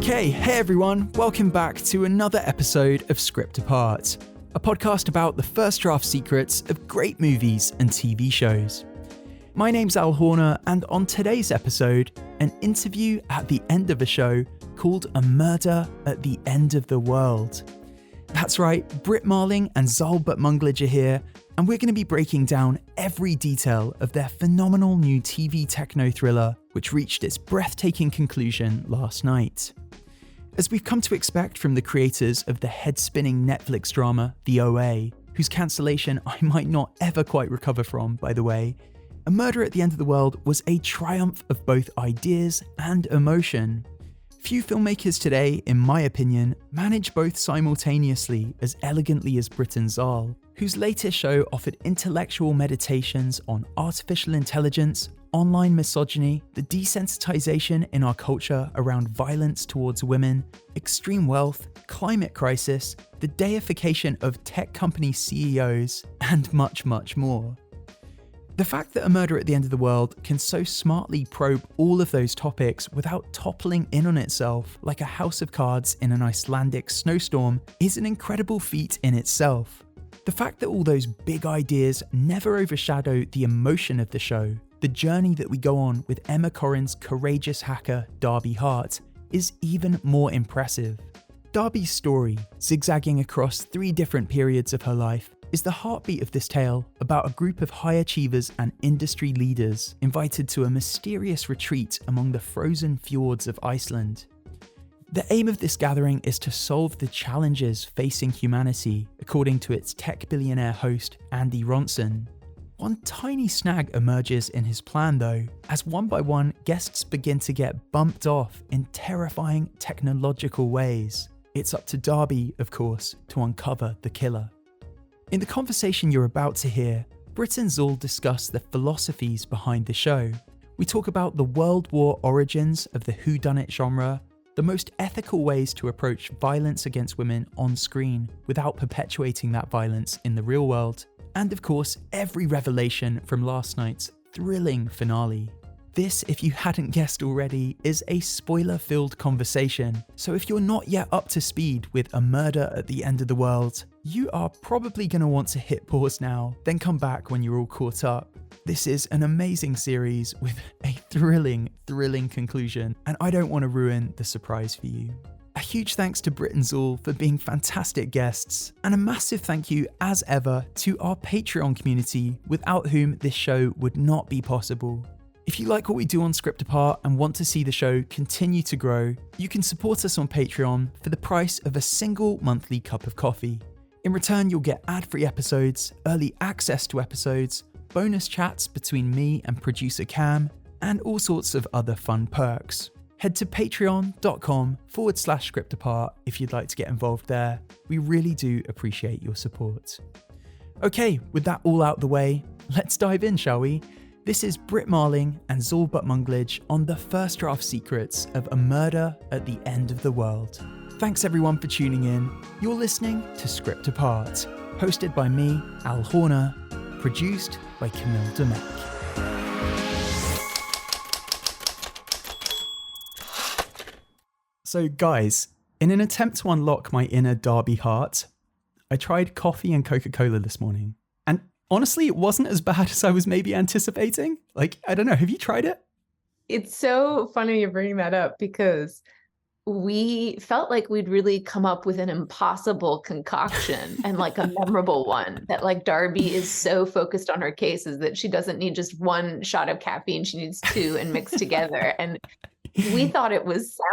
Okay, hey everyone, welcome back to another episode of Script Apart, a podcast about the first draft secrets of great movies and TV shows. My name's Al Horner, and on today's episode, an interview at the end of a show called A Murder at the End of the World. That's right, Brit Marling and Zal Batmanglij are here, and we're going to be breaking down every detail of their phenomenal new TV techno-thriller, which reached its breathtaking conclusion last night. As we've come to expect from the creators of the head-spinning Netflix drama, The OA, whose cancellation I might not ever quite recover from, by the way, A Murder at the End of the World was a triumph of both ideas and emotion. Few filmmakers today, in my opinion, manage both simultaneously as elegantly as Brit and Zal, whose latest show offered intellectual meditations on artificial intelligence, online misogyny, the desensitization in our culture around violence towards women, extreme wealth, climate crisis, the deification of tech company CEOs, and much, much more. The fact that A Murder at the End of the World can so smartly probe all of those topics without toppling in on itself like a house of cards in an Icelandic snowstorm is an incredible feat in itself. The fact that all those big ideas never overshadow the emotion of the show, the journey that we go on with Emma Corrin's courageous hacker Darby Hart, is even more impressive. Darby's story, zigzagging across 3 different periods of her life, is the heartbeat of this tale about a group of high achievers and industry leaders invited to a mysterious retreat among the frozen fjords of Iceland. The aim of this gathering is to solve the challenges facing humanity, according to its tech billionaire host Andy Ronson. One tiny snag emerges in his plan though, as one by one guests begin to get bumped off in terrifying technological ways. It's up to Darby, of course, to uncover the killer. In the conversation you're about to hear, Brit and Zal discuss the philosophies behind the show. We talk about the World War origins of the whodunnit genre, the most ethical ways to approach violence against women on screen without perpetuating that violence in the real world, and of course, every revelation from last night's thrilling finale. This, if you hadn't guessed already, is a spoiler-filled conversation, so if you're not yet up to speed with A Murder at the End of the World, you are probably going to want to hit pause now, then come back when you're all caught up. This is an amazing series with a thrilling conclusion, and I don't want to ruin the surprise for you. A huge thanks to Brit and Zal for being fantastic guests, and a massive thank you, as ever, to our Patreon community, without whom this show would not be possible. If you like what we do on Script Apart and want to see the show continue to grow, you can support us on Patreon for the price of a single monthly cup of coffee. In return, you'll get ad-free episodes, early access to episodes, bonus chats between me and producer Cam, and all sorts of other fun perks. Head to patreon.com/scriptapart if you'd like to get involved there. We really do appreciate your support. Okay, with that all out the way, let's dive in, shall we? This is Brit Marling and Zal Batmanglij on the first draft secrets of A Murder at the End of the World. Thanks everyone for tuning in. You're listening to Script Apart, hosted by me, Al Horner, produced by Camille Demek. So guys, in an attempt to unlock my inner Darby Hart, I tried coffee and Coca-Cola this morning. And honestly, it wasn't as bad as I was maybe anticipating. Like, I don't know, have you tried it? It's so funny you're bringing that up because we felt like we'd really come up with an impossible concoction and like a memorable one, that like Darby is so focused on her cases that she doesn't need just 1 shot of caffeine, she needs 2 and mixed together. And we thought it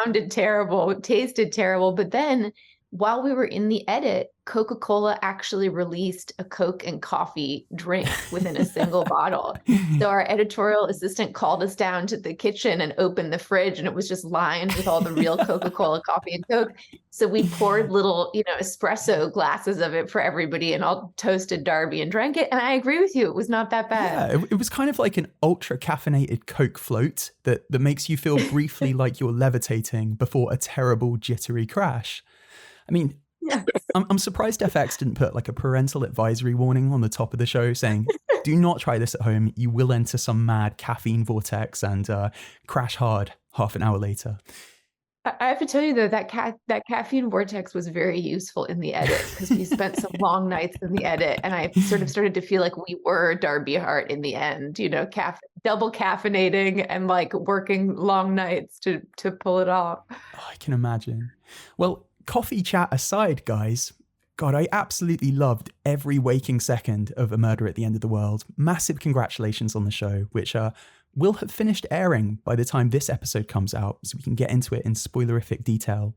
sounded terrible, tasted terrible, but then while we were in the edit, Coca-Cola actually released a Coke and coffee drink within a single bottle. So our editorial assistant called us down to the kitchen and opened the fridge, and it was just lined with all the real Coca-Cola coffee and Coke. So we poured little, espresso glasses of it for everybody and all toasted Darby and drank it. And I agree with you, it was not that bad. Yeah, it was kind of like an ultra caffeinated Coke float that makes you feel briefly like you're levitating before a terrible jittery crash. I mean, yes. I'm surprised FX didn't put like a parental advisory warning on the top of the show saying, do not try this at home. You will enter some mad caffeine vortex and crash hard half an hour later. I have to tell you though, that caffeine vortex was very useful in the edit because we spent some long nights in the edit, and I sort of started to feel like we were Darby Hart in the end, double caffeinating and like working long nights to pull it off. Oh, I can imagine. Well, coffee chat aside, guys, God, I absolutely loved every waking second of A Murder at the End of the World. Massive congratulations on the show, which will have finished airing by the time this episode comes out, so we can get into it in spoilerific detail.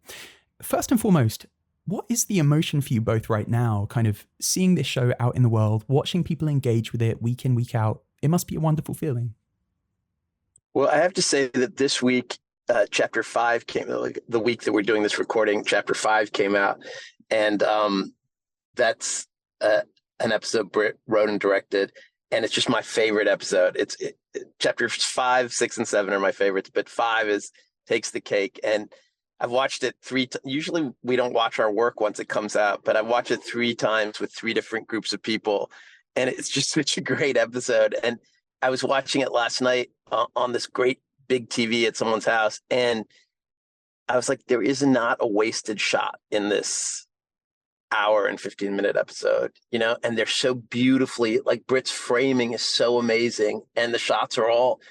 First and foremost, what is the emotion for you both right now, kind of seeing this show out in the world, watching people engage with it week in, week out? It must be a wonderful feeling. Well, I have to say that this week, Chapter 5 came, the week that we're doing this recording, Chapter 5 came out. And that's an episode Brit wrote and directed. And it's just my favorite episode. Chapters 5, 6, and 7 are my favorites, but 5 takes the cake. And I've watched it usually we don't watch our work once it comes out, but I've watched it 3 times with 3 different groups of people. And it's just such a great episode. And I was watching it last night on this great big TV at someone's house. And I was like, there is not a wasted shot in this hour and 15-minute episode, and they're so beautifully, like Brit's framing is so amazing. And the shots are all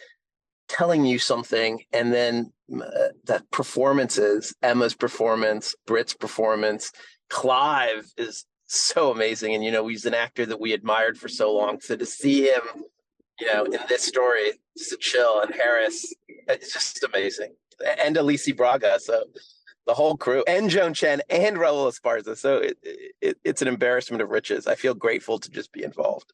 telling you something. And then that performances, Emma's performance, Brit's performance, Clive is so amazing. And, he's an actor that we admired for so long. So to see him, in this story, just a chill, and Harris, it's just amazing. And Alicia Braga. So the whole crew, and Joan Chen and Raul Esparza. So it's an embarrassment of riches. I feel grateful to just be involved.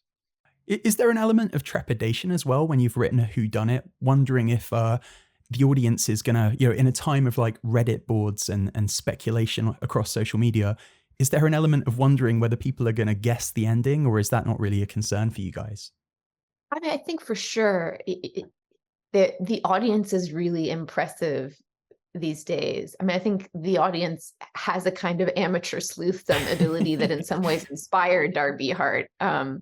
Is there an element of trepidation as well when you've written a whodunit, wondering if the audience is going to, in a time of like Reddit boards and speculation across social media, is there an element of wondering whether people are going to guess the ending, or is that not really a concern for you guys? I mean, I think for sure the audience is really impressive these days. I mean, I think the audience has a kind of amateur sleuthdom ability that in some ways inspired Darby Hart. The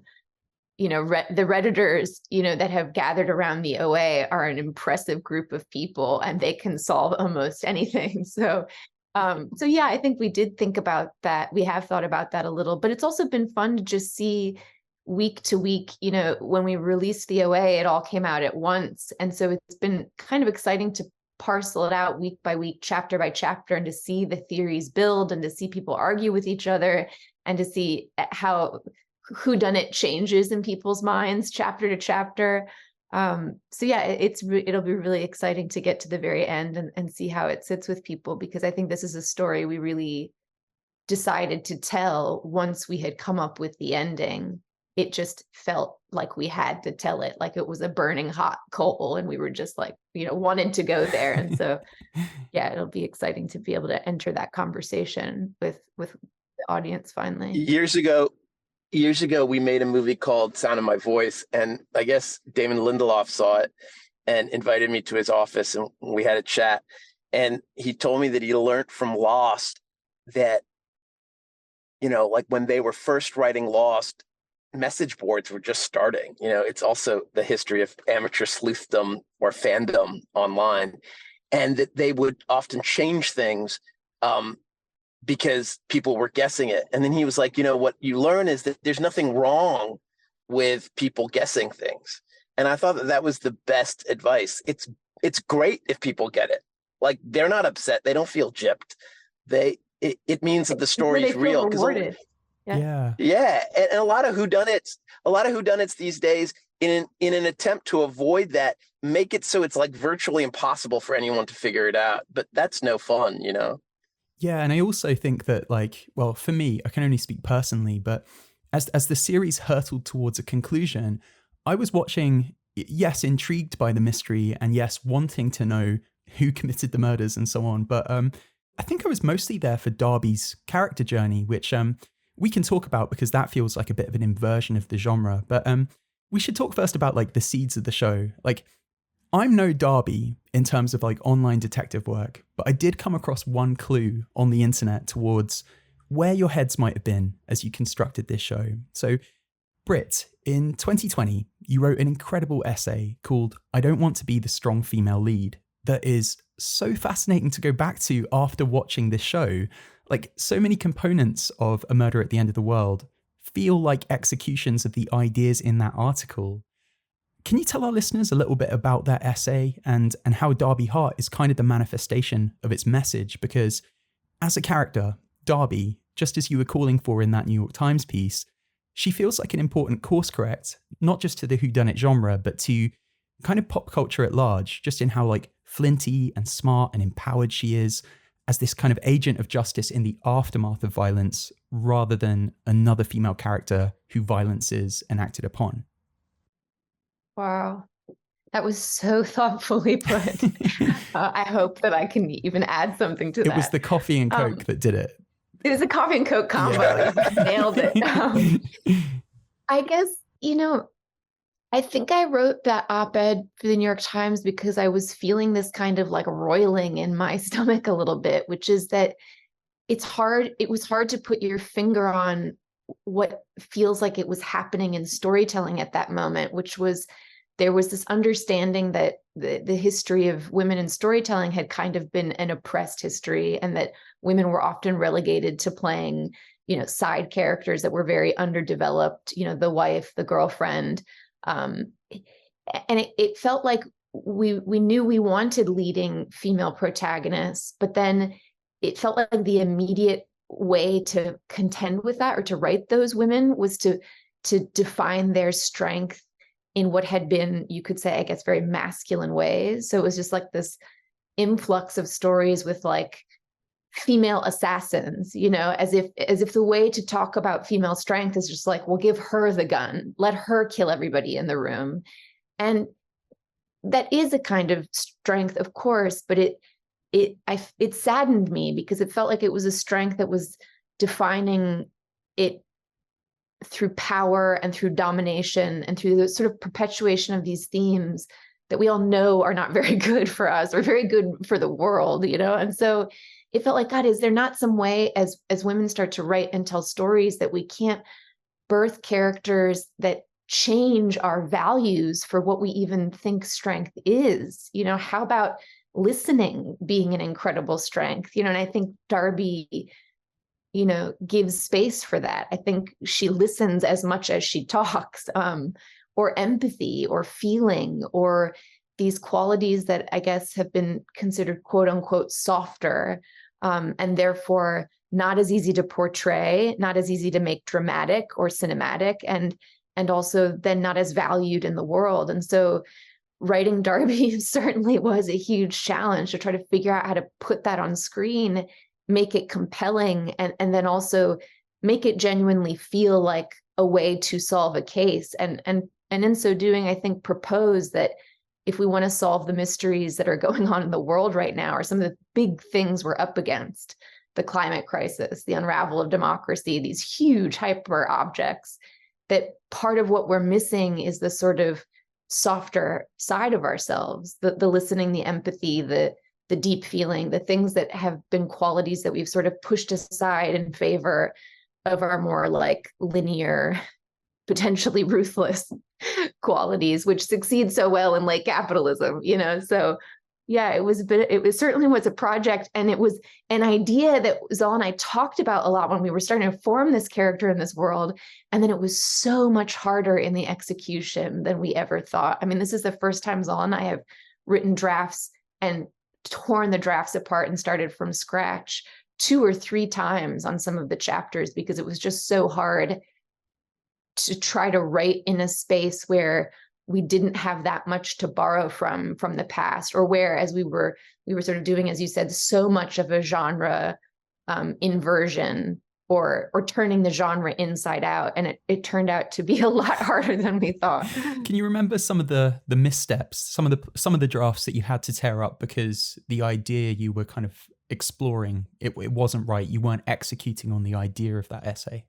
Redditors, that have gathered around the OA are an impressive group of people, and they can solve almost anything. So yeah, I think we did think about that. We have thought about that a little, but it's also been fun to just see week to week, when we released the OA, it all came out at once. And so it's been kind of exciting to parcel it out week by week, chapter by chapter, and to see the theories build, and to see people argue with each other, and to see how whodunit changes in people's minds chapter to chapter. So yeah, it'll be really exciting to get to the very end and see how it sits with people, because I think this is a story we really decided to tell once we had come up with the ending. It just felt like we had to tell it, like it was a burning hot coal, and we were just like, wanted to go there. And so, yeah, it'll be exciting to be able to enter that conversation with the audience finally. Years ago, we made a movie called Sound of My Voice, and I guess Damon Lindelof saw it and invited me to his office, and we had a chat. And he told me that he learned from Lost that, like when they were first writing Lost, message boards were just starting. It's also the history of amateur sleuthdom or fandom online, and that they would often change things because people were guessing it. And then he was like, what you learn is that there's nothing wrong with people guessing things. And I thought that was the best advice. It's great if people get it. Like, they're not upset. They don't feel gypped. It means that the story is real. Yeah. And a lot of whodunits these days, in an attempt to avoid that, make it so it's like virtually impossible for anyone to figure it out. But that's no fun, Yeah, and I also think that, for me, I can only speak personally, but as the series hurtled towards a conclusion, I was watching, yes, intrigued by the mystery, and yes, wanting to know who committed the murders and so on. But I think I was mostly there for Darby's character journey, which we can talk about because that feels like a bit of an inversion of the genre. But we should talk first about the seeds of the show. I'm no Darby in terms of online detective work, but I did come across one clue on the internet towards where your heads might have been as you constructed this show. So, Brit, in 2020, you wrote an incredible essay called "I Don't Want to Be the Strong Female Lead," that is so fascinating to go back to after watching this show. Like, so many components of A Murder at the End of the World feel like executions of the ideas in that article. Can you tell our listeners a little bit about that essay and how Darby Hart is kind of the manifestation of its message? Because as a character, Darby, just as you were calling for in that New York Times piece, she feels like an important course correct, not just to the whodunit genre, but to kind of pop culture at large, just in how like flinty and smart and empowered she is as this kind of agent of justice in the aftermath of violence, rather than another female character who violence is enacted upon. Wow. That was so thoughtfully put. I hope that I can even add something to that. It was the coffee and Coke that did it. It was a coffee and Coke combo. Yeah. You nailed it. I guess, I think I wrote that op-ed for the New York Times because I was feeling this kind of like roiling in my stomach a little bit, which is that it was hard to put your finger on what feels like it was happening in storytelling at that moment, which was there was this understanding that the history of women in storytelling had kind of been an oppressed history, and that women were often relegated to playing, side characters that were very underdeveloped, the wife, the girlfriend. And it felt like we knew we wanted leading female protagonists, but then it felt like the immediate way to contend with that or to write those women was to define their strength in what had been, you could say, I guess, very masculine ways. So it was just like this influx of stories with like female assassins, as if the way to talk about female strength is just like, well, give her the gun, let her kill everybody in the room. And that is a kind of strength, of course, but it saddened me because it felt like it was a strength that was defining it through power and through domination and through the sort of perpetuation of these themes that we all know are not very good for us or very good for the world, And so it felt like, God, is there not some way as women start to write and tell stories that we can't birth characters that change our values for what we even think strength is? How about listening being an incredible strength? And I think Darby, gives space for that. I think she listens as much as she talks, or empathy or feeling, or these qualities that I guess have been considered quote unquote softer, and therefore not as easy to portray, not as easy to make dramatic or cinematic, and also then not as valued in the world. And so writing Darby certainly was a huge challenge to try to figure out how to put that on screen, make it compelling, and then also make it genuinely feel like a way to solve a case. And in so doing, I think propose that if we want to solve the mysteries that are going on in the world right now, or some of the big things we're up against, the climate crisis, the unravel of democracy, these huge hyper objects, that part of what we're missing is the sort of softer side of ourselves, the listening, the empathy, the deep feeling, the things that have been qualities that we've sort of pushed aside in favor of our more like linear, potentially ruthless qualities, which succeed so well in late capitalism, So yeah, it certainly was a project, and it was an idea that Zal and I talked about a lot when we were starting to form this character in this world. And then it was so much harder in the execution than we ever thought. I mean, this is the first time Zal and I have written drafts and torn the drafts apart and started from scratch 2 or 3 times on some of the chapters, because it was just so hard to try to write in a space where we didn't have that much to borrow from the past, or where, as we were sort of doing, as you said, so much of a genre inversion or turning the genre inside out. And it turned out to be a lot harder than we thought. Can you remember some of the missteps, some of the drafts that you had to tear up because the idea you were kind of exploring, it wasn't right, you weren't executing on the idea of that essay?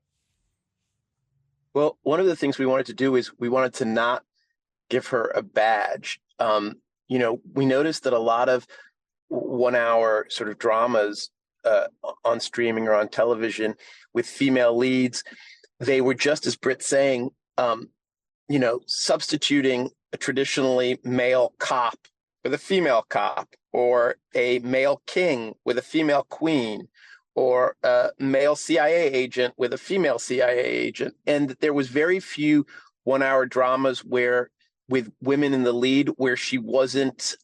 Well, one of the things we wanted to do is we wanted to not give her a badge. We noticed that a lot of 1-hour sort of dramas on streaming or on television with female leads, they were, just as Brit saying, substituting a traditionally male cop with a female cop, or a male king with a female queen, or a male CIA agent with a female CIA agent. And there was very few 1-hour dramas where, with women in the lead, where she wasn't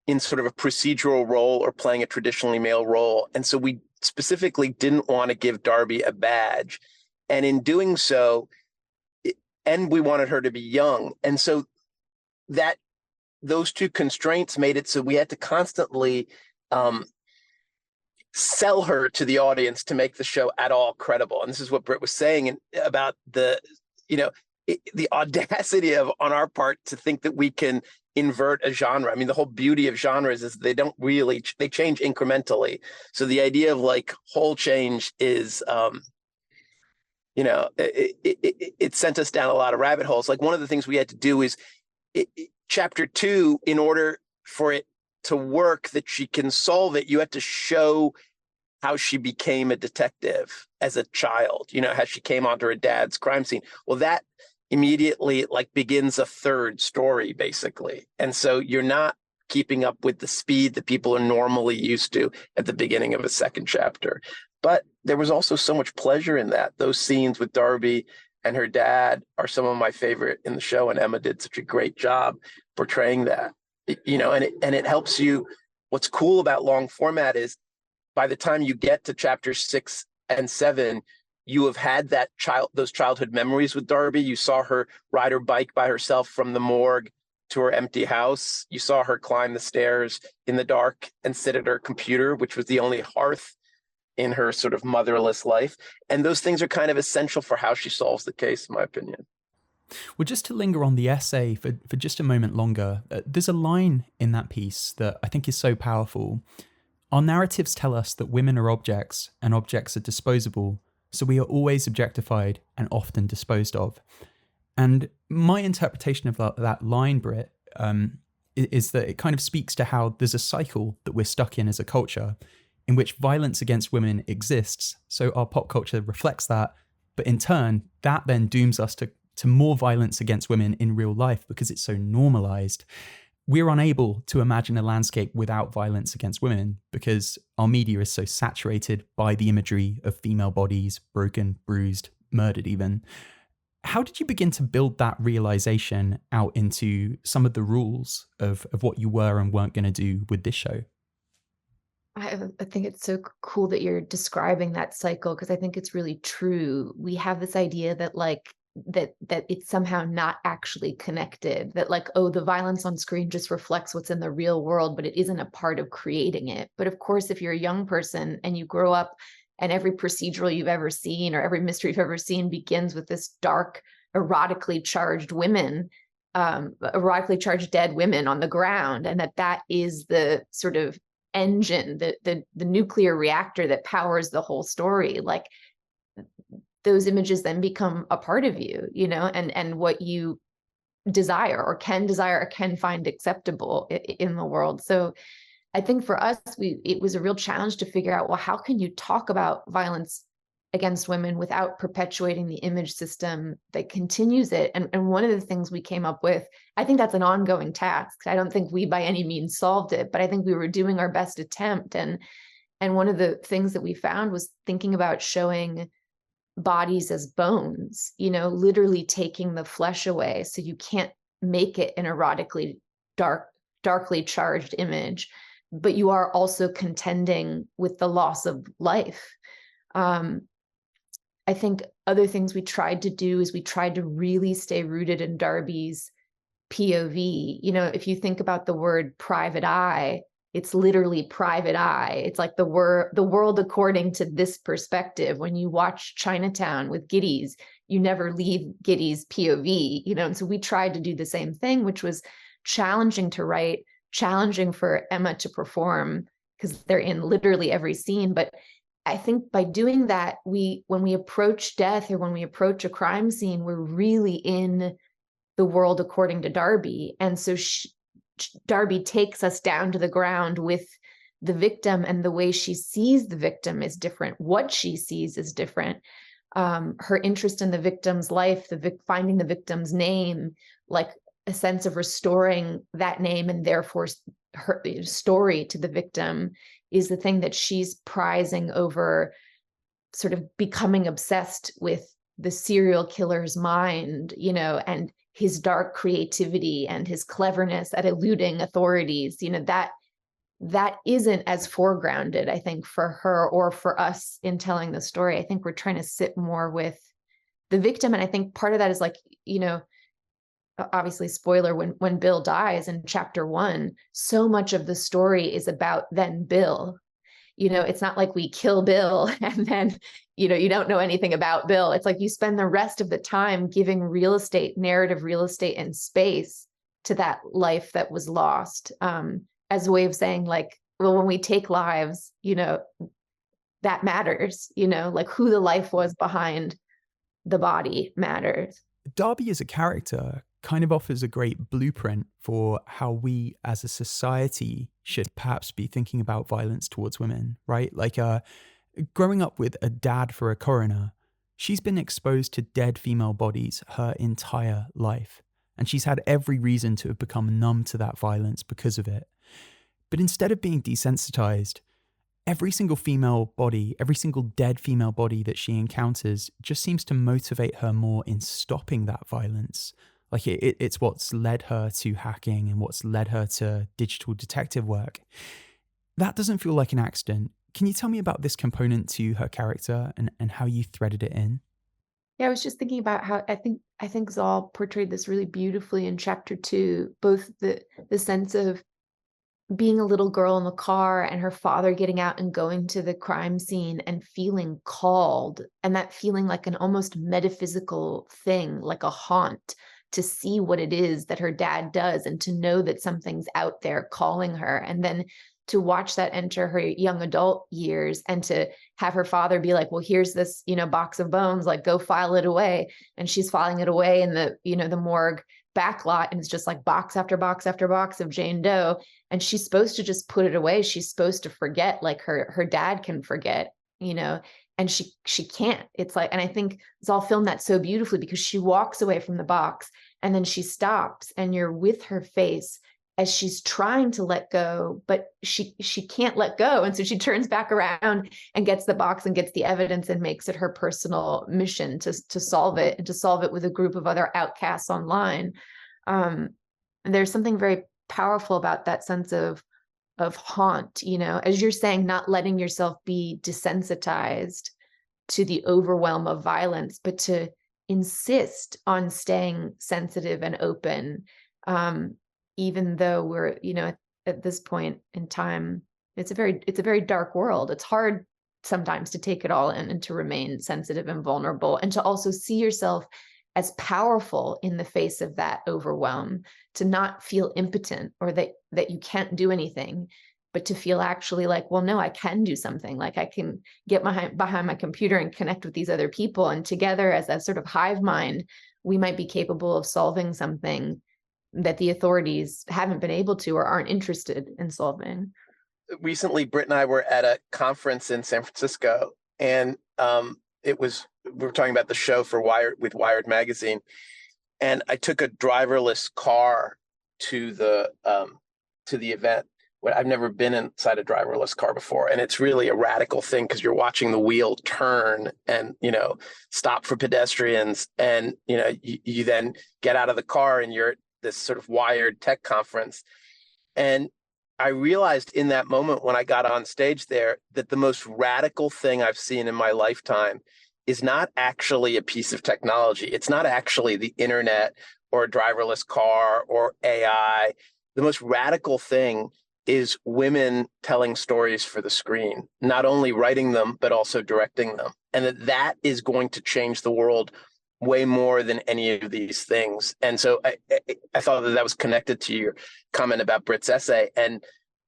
in sort of a procedural role or playing a traditionally male role. And so we specifically didn't want to give Darby a badge. And in doing so, and we wanted her to be young. And so that those two constraints made it so we had to constantly sell her to the audience to make the show at all credible. And this is what Brit was saying about the audacity of, on our part, to think that we can invert a genre. I mean, the whole beauty of genres is they change incrementally. So the idea of like whole change is, it sent us down a lot of rabbit holes. Like, one of the things we had to do is chapter 2, in order for it to work, that she can solve it, you had to show how she became a detective as a child, how she came onto her dad's crime scene. Well, that immediately begins a third story, basically. And so you're not keeping up with the speed that people are normally used to at the beginning of a second chapter. But there was also so much pleasure in that. Those scenes with Darby and her dad are some of my favorite in the show, and Emma did such a great job portraying that. And it helps you. What's cool about long format is, by the time you get to chapters 6 and 7, you have had those childhood memories with Darby. You saw her ride her bike by herself from the morgue to her empty house. You saw her climb the stairs in the dark and sit at her computer, which was the only hearth in her sort of motherless life. And those things are kind of essential for how she solves the case, in my opinion. Well, just to linger on the essay for just a moment longer, there's a line in that piece that I think is so powerful. Our narratives tell us that women are objects and objects are disposable, so we are always objectified and often disposed of. And my interpretation of that line, Brit, is that it kind of speaks to how there's a cycle that we're stuck in as a culture, in which violence against women exists. So our pop culture reflects that, but in turn, that then dooms us to more violence against women in real life because it's so normalized. We're unable to imagine a landscape without violence against women because our media is so saturated by the imagery of female bodies, broken, bruised, murdered even. How did you begin to build that realization out into some of the rules of what you were and weren't going to do with this show? I think it's so cool that you're describing that cycle, because I think it's really true. We have this idea that that it's somehow not actually connected, that the violence on screen just reflects what's in the real world, but it isn't a part of creating it. But of course, if you're a young person and you grow up and every procedural you've ever seen or every mystery you've ever seen begins with this dark, erotically charged dead women on the ground, and that is the sort of engine, the nuclear reactor that powers the whole story, those images then become a part of you, and what you desire or can find acceptable in the world. So I think for us, it was a real challenge to figure out, well, how can you talk about violence against women without perpetuating the image system that continues it? And one of the things we came up with, I think that's an ongoing task. I don't think we by any means solved it, but I think we were doing our best attempt. And one of the things that we found was thinking about showing bodies as bones, literally taking the flesh away. So you can't make it an erotically darkly charged image, but you are also contending with the loss of life. I think other things we tried to do is we tried to really stay rooted in Darby's POV. If you think about the word private eye, it's literally private eye. It's like the world according to this perspective. When you watch Chinatown with Gittes, you never leave Gittes' POV, and so we tried to do the same thing, which was challenging to write, challenging for Emma to perform, because they're in literally every scene. But I think by doing that, when we approach death or when we approach a crime scene, we're really in the world according to Darby. And so Darby takes us down to the ground with the victim, and the way she sees the victim is different. What she sees is different. Her interest in the victim's life, finding the victim's name, a sense of restoring that name and therefore her story to the victim is the thing that she's prizing over sort of becoming obsessed with the serial killer's mind, and his dark creativity and his cleverness at eluding authorities, that isn't as foregrounded, I think, for her or for us in telling the story. I think we're trying to sit more with the victim. And I think part of that is like, obviously spoiler, when Bill dies in chapter 1, so much of the story is about then Bill. It's not like we kill Bill and then, you don't know anything about Bill. It's like you spend the rest of the time giving narrative real estate and space to that life that was lost, as a way of saying like, well, when we take lives, that matters, like who the life was behind the body matters. Darby as a character kind of offers a great blueprint for how we as a society should perhaps be thinking about violence towards women, right? Like growing up with a dad for a coroner, she's been exposed to dead female bodies her entire life. And she's had every reason to have become numb to that violence because of it. But instead of being desensitized, every single female body, every single dead female body that she encounters just seems to motivate her more in stopping that violence. Like it's what's led her to hacking and what's led her to digital detective work. That doesn't feel like an accident. Can you tell me about this component to her character and how you threaded it in? Yeah, I was just thinking about how I think Zal portrayed this really beautifully in chapter 2, both the sense of being a little girl in the car and her father getting out and going to the crime scene and feeling called, and that feeling like an almost metaphysical thing, like a haunt, to see what it is that her dad does and to know that something's out there calling her. And then to watch that enter her young adult years and to have her father be like, well, here's this, box of bones, like go file it away. And she's filing it away in the morgue backlot. And it's just like box after box after box of Jane Doe. And she's supposed to just put it away. She's supposed to forget, like her dad can forget, and she can't. It's like, and I think Zal filmed that so beautifully because she walks away from the box and then she stops and you're with her face as she's trying to let go, but she can't let go. And so she turns back around and gets the box and gets the evidence and makes it her personal mission to solve it, and to solve it with a group of other outcasts online. And there's something very powerful about that sense of haunt, as you're saying, not letting yourself be desensitized to the overwhelm of violence, but to insist on staying sensitive and open. Even though we're, at this point in time, it's a very dark world. It's hard sometimes to take it all in and to remain sensitive and vulnerable, and to also see yourself as powerful in the face of that overwhelm, to not feel impotent or that you can't do anything, but to feel actually like, well, no, I can do something. Like I can get behind my computer and connect with these other people, and together as a sort of hive mind, we might be capable of solving something that the authorities haven't been able to or aren't interested in solving. Recently, Brit and I were at a conference in San Francisco, and we were talking about the show for Wired magazine, and I took a driverless car to the event. I've never been inside a driverless car before, and it's really a radical thing because you're watching the wheel turn and stop for pedestrians, and you then get out of the car and you're at this sort of Wired tech conference. And I realized in that moment when I got on stage there that the most radical thing I've seen in my lifetime is not actually a piece of technology. It's not actually the internet or a driverless car or AI. The most radical thing is women telling stories for the screen, not only writing them, but also directing them. And that is going to change the world way more than any of these things. And so I thought that was connected to your comment about Brit's essay and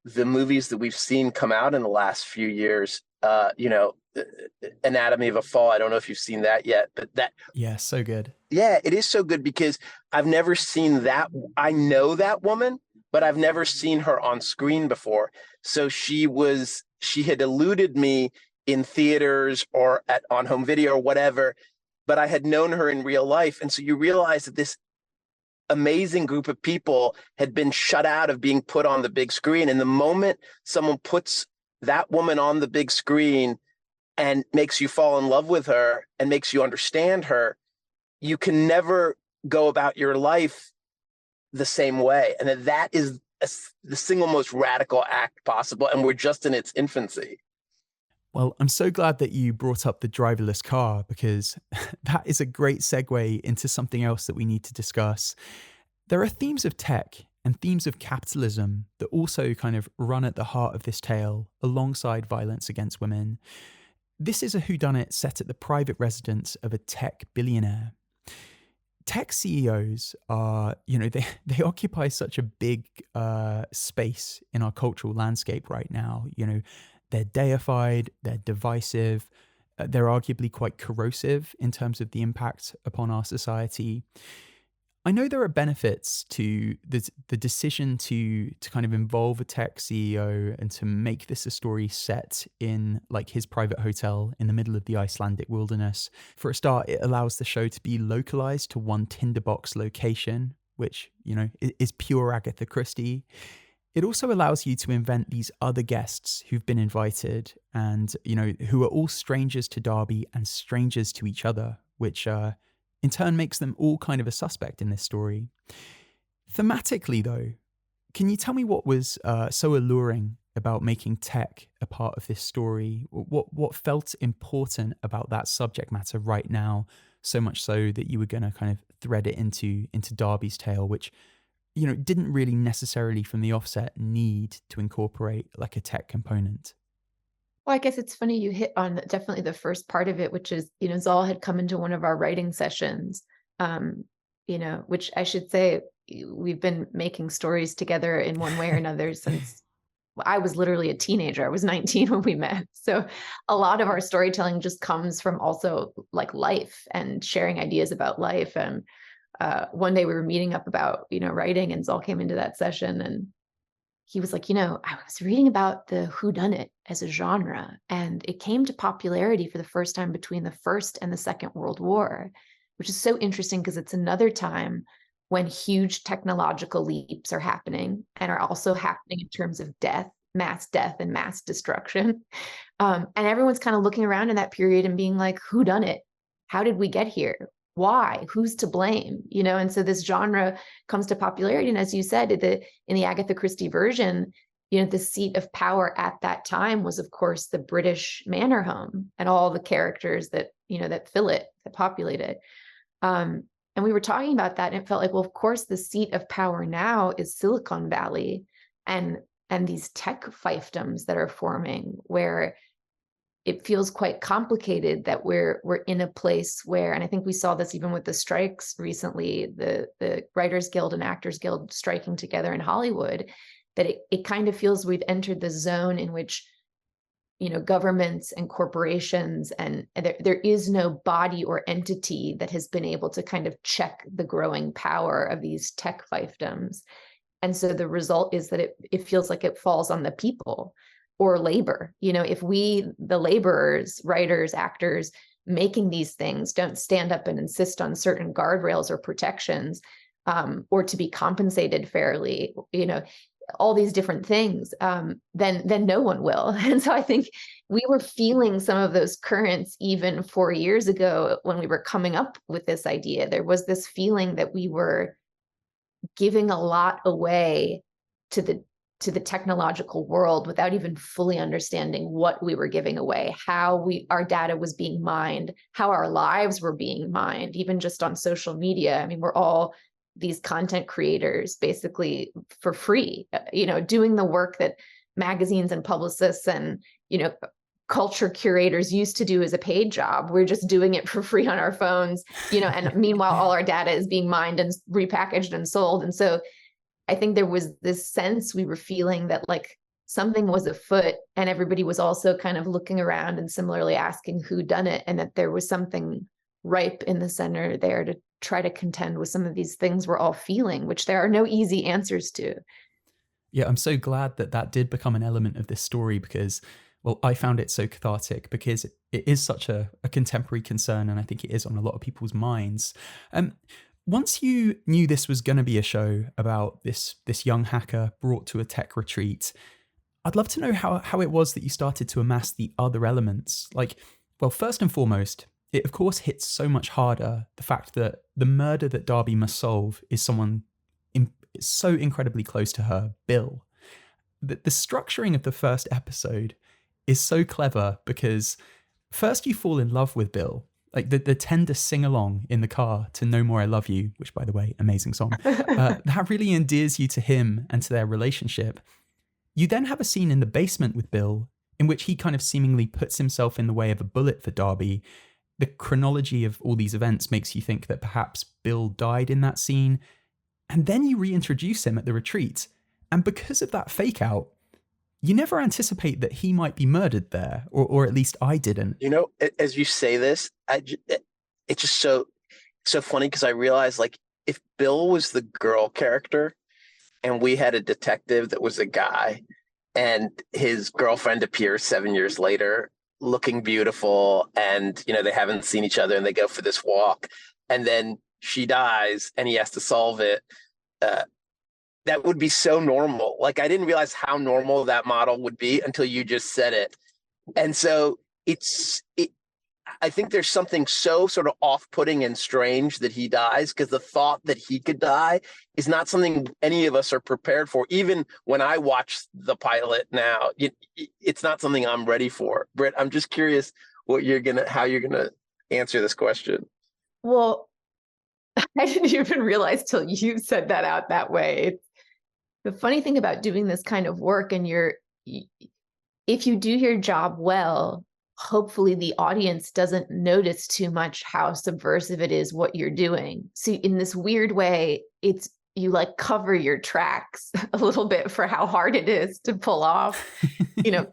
the movies that we've seen come out in the last few years. Anatomy of a Fall. I don't know if you've seen that yet, but Yeah, so good. Yeah, it is so good because I've never seen that. I know that woman, but I've never seen her on screen before. So she had eluded me in theaters or on home video or whatever, but I had known her in real life. And so you realize that this amazing group of people had been shut out of being put on the big screen. And the moment someone puts that woman on the big screen and makes you fall in love with her and makes you understand her, you can never go about your life the same way. And that is the single most radical act possible. And we're just in its infancy. Well, I'm so glad that you brought up the driverless car, because that is a great segue into something else that we need to discuss. There are themes of tech and themes of capitalism that also kind of run at the heart of this tale alongside violence against women. This is a whodunit set at the private residence of a tech billionaire. Tech CEOs are, they occupy such a big space in our cultural landscape right now. They're deified, they're divisive, they're arguably quite corrosive in terms of the impact upon our society. I know there are benefits to the decision to kind of involve a tech CEO and to make this a story set in like his private hotel in the middle of the Icelandic wilderness. For a start, it allows the show to be localized to one tinderbox location, which, is pure Agatha Christie. It also allows you to invent these other guests who've been invited and, who are all strangers to Darby and strangers to each other, which in turn makes them all kind of a suspect in this story. Thematically, though, can you tell me what was so alluring about making tech a part of this story? What felt important about that subject matter right now, so much so that you were going to kind of thread it into Darby's tale, which didn't really necessarily from the offset need to incorporate like a tech component? Well, I guess it's funny you hit on definitely the first part of it, which is, Zal had come into one of our writing sessions, which I should say we've been making stories together in one way or another since I was literally a teenager. I was 19 when we met. So a lot of our storytelling just comes from also like life and sharing ideas about life. And one day we were meeting up about, writing, and Zal came into that session and he was like, I was reading about the whodunit as a genre, and it came to popularity for the first time between the First and the Second World War, which is so interesting because it's another time when huge technological leaps are happening and are also happening in terms of death and mass destruction. And everyone's kind of looking around in that period and being like, whodunit? How did we get here? Why? Who's to blame? And so this genre comes to popularity. And as you said, in the Agatha Christie version, the seat of power at that time was, of course, the British manor home and all the characters that, that fill it, that populate it. And we were talking about that, and it felt like, well, of course, the seat of power now is Silicon Valley and these tech fiefdoms that are forming, where it feels quite complicated that we're in a place where, and I think we saw this even with the strikes recently, the Writers Guild and Actors Guild striking together in Hollywood, that it kind of feels we've entered the zone in which, governments and corporations, and there is no body or entity that has been able to kind of check the growing power of these tech fiefdoms. And so the result is that it feels like it falls on the people or labor. If we, the laborers, writers, actors making these things, don't stand up and insist on certain guardrails or protections, or to be compensated fairly, all these different things, then no one will. And so I think we were feeling some of those currents even 4 years ago when we were coming up with this idea. There was this feeling that we were giving a lot away to the technological world without even fully understanding what we were giving away, how our data was being mined, how our lives were being mined, even just on social media. I mean, we're all these content creators basically for free, doing the work that magazines and publicists and, culture curators used to do as a paid job. We're just doing it for free on our phones, and meanwhile, all our data is being mined and repackaged and sold. And so I think there was this sense we were feeling that like something was afoot, and everybody was also kind of looking around and similarly asking who done it, and that there was something ripe in the center there to try to contend with some of these things we're all feeling, which there are no easy answers to. Yeah, I'm so glad that did become an element of this story because, well, I found it so cathartic because it is such a contemporary concern, and I think it is on a lot of people's minds. Once you knew this was going to be a show about this young hacker brought to a tech retreat, I'd love to know how it was that you started to amass the other elements. Like, well, first and foremost, it of course hits so much harder the fact that the murder that Darby must solve is someone so incredibly close to her, Bill. The structuring of the first episode is so clever because first you fall in love with Bill, like the tender sing-along in the car to No More I Love You, which, by the way, amazing song. That really endears you to him and to their relationship. You then have a scene in the basement with Bill in which he kind of seemingly puts himself in the way of a bullet for Darby. The chronology of all these events makes you think that perhaps Bill died in that scene. And then you reintroduce him at the retreat. And because of that fake out, you never anticipate that he might be murdered there, or at least I didn't. You know, as you say this, it's just so funny because I realized, like, if Bill was the girl character and we had a detective that was a guy and his girlfriend appears 7 years later looking beautiful and, you know, they haven't seen each other and they go for this walk and then she dies and he has to solve it, that would be so normal. Like, I didn't realize how normal that model would be until you just said it. And so I think there's something so sort of off-putting and strange that he dies, because the thought that he could die is not something any of us are prepared for. Even when I watch the pilot now, it's not something I'm ready for. Britt, I'm just curious how you're gonna answer this question. Well, I didn't even realize till you said that out that way. The funny thing about doing this kind of work, and if you do your job well, hopefully the audience doesn't notice too much how subversive it is what you're doing. So in this weird way, you like cover your tracks a little bit for how hard it is to pull off,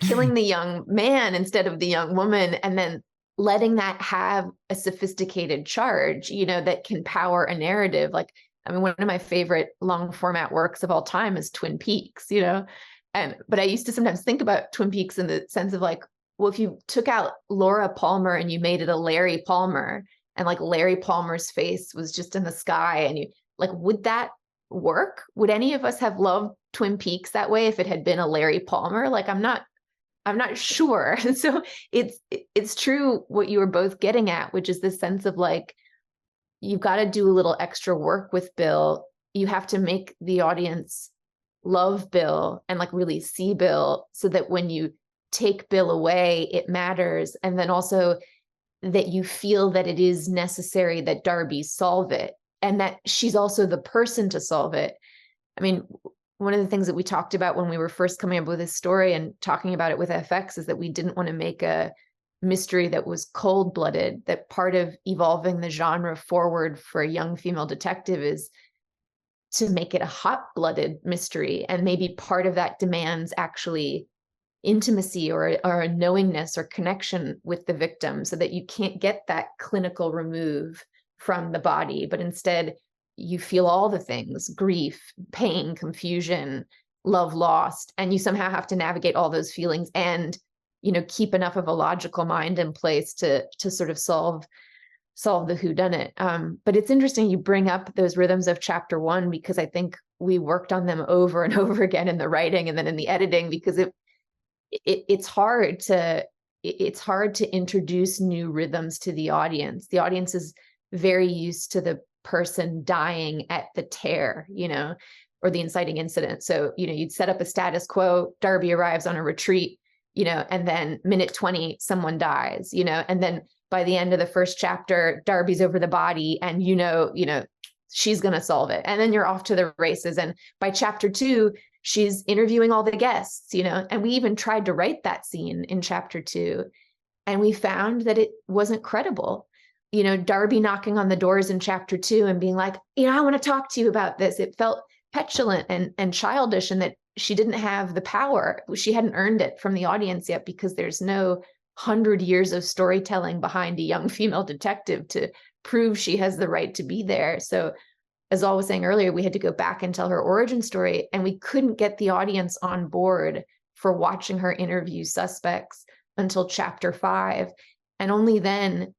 killing the young man instead of the young woman, and then letting that have a sophisticated charge, that can power a narrative. Like, I mean, one of my favorite long format works of all time is Twin Peaks, but I used to sometimes think about Twin Peaks in the sense of like, well, if you took out Laura Palmer and you made it a Larry Palmer, and like Larry Palmer's face was just in the sky, and you like, would that work? Would any of us have loved Twin Peaks that way if it had been a Larry Palmer? Like, I'm not sure. So it's true what you were both getting at, which is this sense of like, you've got to do a little extra work with Bill. You have to make the audience love Bill and like really see Bill, so that when you take Bill away, it matters. And then also that you feel that it is necessary that Darby solve it, and that she's also the person to solve it. I mean, one of the things that we talked about when we were first coming up with this story and talking about it with FX is that we didn't want to make a mystery that was cold-blooded, that part of evolving the genre forward for a young female detective is to make it a hot-blooded mystery. And maybe part of that demands actually intimacy or a knowingness or connection with the victim, so that you can't get that clinical remove from the body, but instead you feel all the things: grief, pain, confusion, love lost, and you somehow have to navigate all those feelings and keep enough of a logical mind in place to sort of solve the whodunit. But it's interesting you bring up those rhythms of chapter 1, because I think we worked on them over and over again in the writing and then in the editing, because it's hard to introduce new rhythms to the audience. The audience is very used to the person dying at the tear, or the inciting incident. So, you'd set up a status quo, Darby arrives on a retreat, and then minute 20, someone dies, and then by the end of the first chapter, Darby's over the body and, she's going to solve it. And then you're off to the races. And by chapter 2, she's interviewing all the guests, and we even tried to write that scene in chapter 2. And we found that it wasn't credible. Darby knocking on the doors in chapter 2 and being like, I want to talk to you about this. It felt petulant and childish, and that she didn't have the power. She hadn't earned it from the audience yet, because there's no 100 years of storytelling behind a young female detective to prove she has the right to be there. So as Zal was saying earlier, we had to go back and tell her origin story, and we couldn't get the audience on board for watching her interview suspects until chapter 5. And only then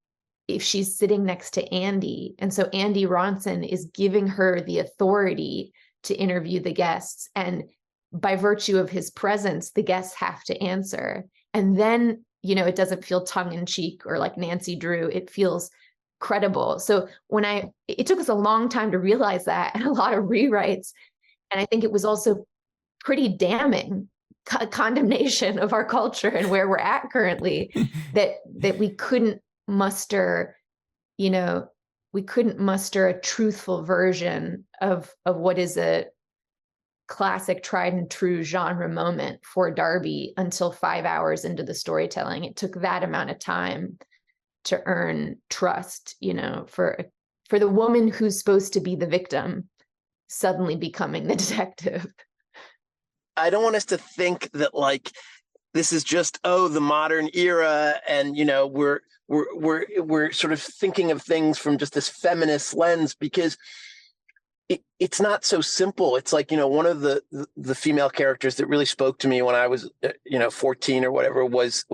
if she's sitting next to Andy. And so Andy Ronson is giving her the authority to interview the guests. And by virtue of his presence, the guests have to answer. And then, it doesn't feel tongue in cheek or like Nancy Drew. It feels credible. So it took us a long time to realize that, and a lot of rewrites. And I think it was also pretty damning condemnation of our culture and where we're at currently, that we couldn't muster, we couldn't muster a truthful version of what is a classic, tried and true genre moment for Darby until 5 hours into the storytelling. It took that amount of time to earn trust, for the woman who's supposed to be the victim suddenly becoming the detective. I don't want us to think that like this is just the modern era, and we're sort of thinking of things from just this feminist lens, because it's not so simple. It's like, one of the female characters that really spoke to me when I was 14 or whatever was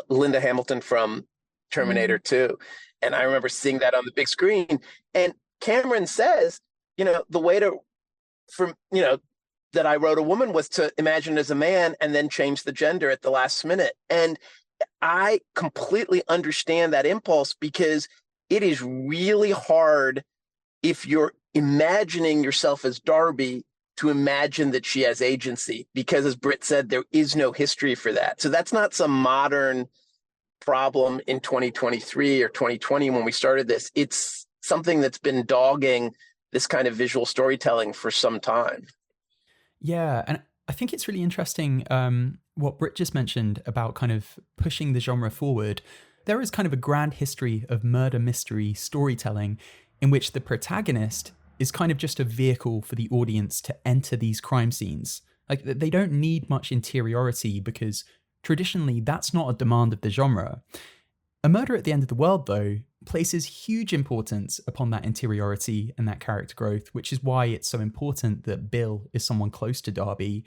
Linda Hamilton from Terminator 2. And I remember seeing that on the big screen. And Cameron says, the way that I wrote a woman was to imagine as a man and then change the gender at the last minute. And I completely understand that impulse, because it is really hard, if you're imagining yourself as Darby, to imagine that she has agency, because, as Brit said, there is no history for that. So that's not some modern problem in 2023 or 2020 when we started this. It's something that's been dogging this kind of visual storytelling for some time. Yeah, and I think it's really interesting what Brit just mentioned about kind of pushing the genre forward. There is kind of a grand history of murder mystery storytelling in which the protagonist is kind of just a vehicle for the audience to enter these crime scenes. Like, they don't need much interiority, because traditionally that's not a demand of the genre. A Murder at the End of the World, though, places huge importance upon that interiority and that character growth, which is why it's so important that Bill is someone close to Darby.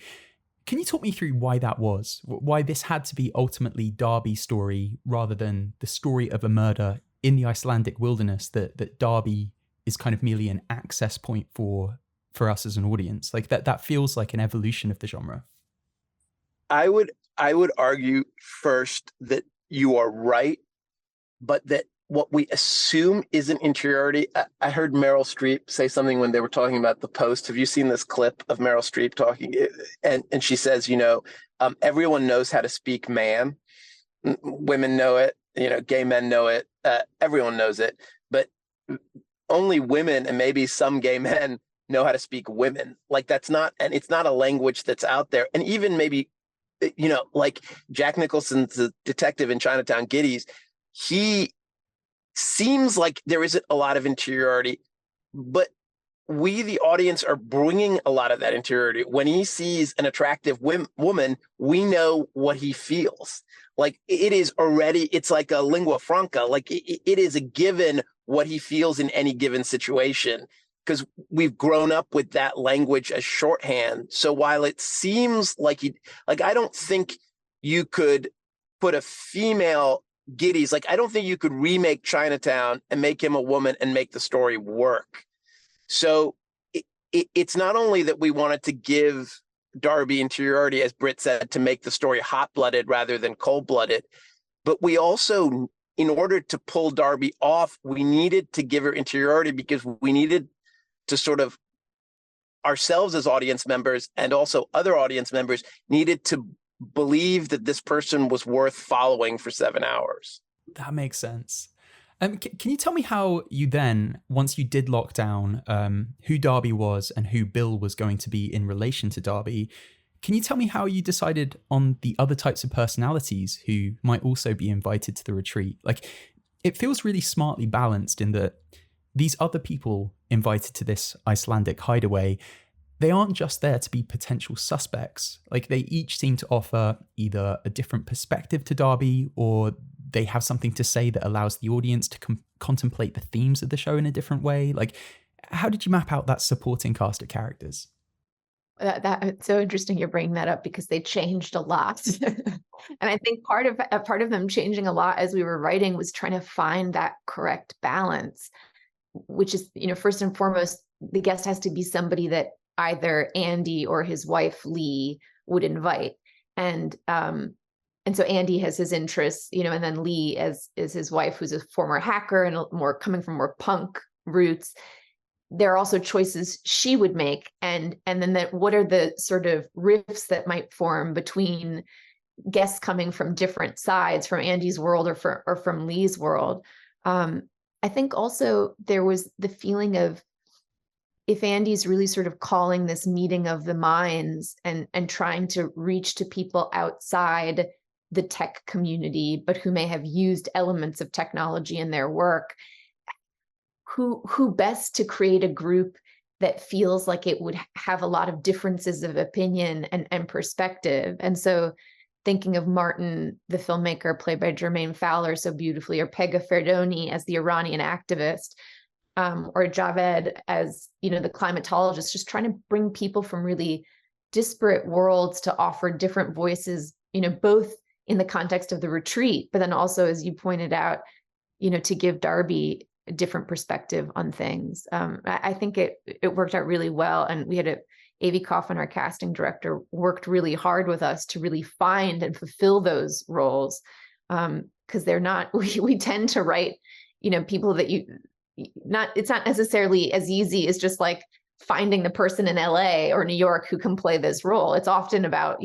Can you talk me through why that was? Why this had to be ultimately Darby's story rather than the story of a murder in the Icelandic wilderness that Darby is kind of merely an access point for us as an audience? Like that feels like an evolution of the genre. I would argue first that you are right, but that what we assume is an interiority. I heard Meryl Streep say something when they were talking about The Post. Have you seen this clip of Meryl Streep talking? And she says, everyone knows how to speak man. Women know it, gay men know it. Everyone knows it. But only women and maybe some gay men know how to speak women. Like that's not, and it's not a language that's out there. And even maybe, like Jack Nicholson's the detective in Chinatown Giddies, he seems like there isn't a lot of interiority, but we, the audience, are bringing a lot of that interiority. When he sees an attractive woman, we know what he feels. Like it is already, it's like a lingua franca. Like it is a given what he feels in any given situation, because we've grown up with that language as shorthand. So while it seems like I don't think you could put a female Giddies, I don't think you could remake Chinatown and make him a woman and make the story work. So it's not only that we wanted to give Darby interiority, as Brit said, to make the story hot-blooded rather than cold-blooded, but we also, in order to pull Darby off, we needed to give her interiority, because we needed to sort of, ourselves as audience members and also other audience members, needed to believe that this person was worth following for 7 hours. That makes sense. Can you tell me how you then, once you did lock down who Darby was and who Bill was going to be in relation to Darby, can you tell me how you decided on the other types of personalities who might also be invited to the retreat? Like, it feels really smartly balanced in that these other people invited to this Icelandic hideaway, they aren't just there to be potential suspects. Like, they each seem to offer either a different perspective to Darby, or they have something to say that allows the audience to contemplate the themes of the show in a different way. Like, how did you map out that supporting cast of characters? It's so interesting you're bringing that up because they changed a lot. And I think part of them changing a lot as we were writing was trying to find that correct balance, which is, first and foremost, the guest has to be somebody that either Andy or his wife Lee would invite. And so Andy has his interests, and then Lee is his wife, who's a former hacker and coming from more punk roots. There are also choices she would make, and then what are the sort of rifts that might form between guests coming from different sides, from Andy's world or from Lee's world. I think also there was the feeling of, if Andy's really sort of calling this meeting of the minds and trying to reach to people outside the tech community, but who may have used elements of technology in their work, who best to create a group that feels like it would have a lot of differences of opinion and perspective. And so thinking of Martin, the filmmaker played by Jermaine Fowler so beautifully, or Pega Ferdoni as the Iranian activist, or Javed as, the climatologist, just trying to bring people from really disparate worlds to offer different voices, both in the context of the retreat, but then also, as you pointed out, to give Darby a different perspective on things. I think it worked out really well. And we had Avi Kaufman, our casting director, worked really hard with us to really find and fulfill those roles. Because they're not, we tend to write, people that it's not necessarily as easy as just like finding the person in LA or New York who can play this role. It's often about,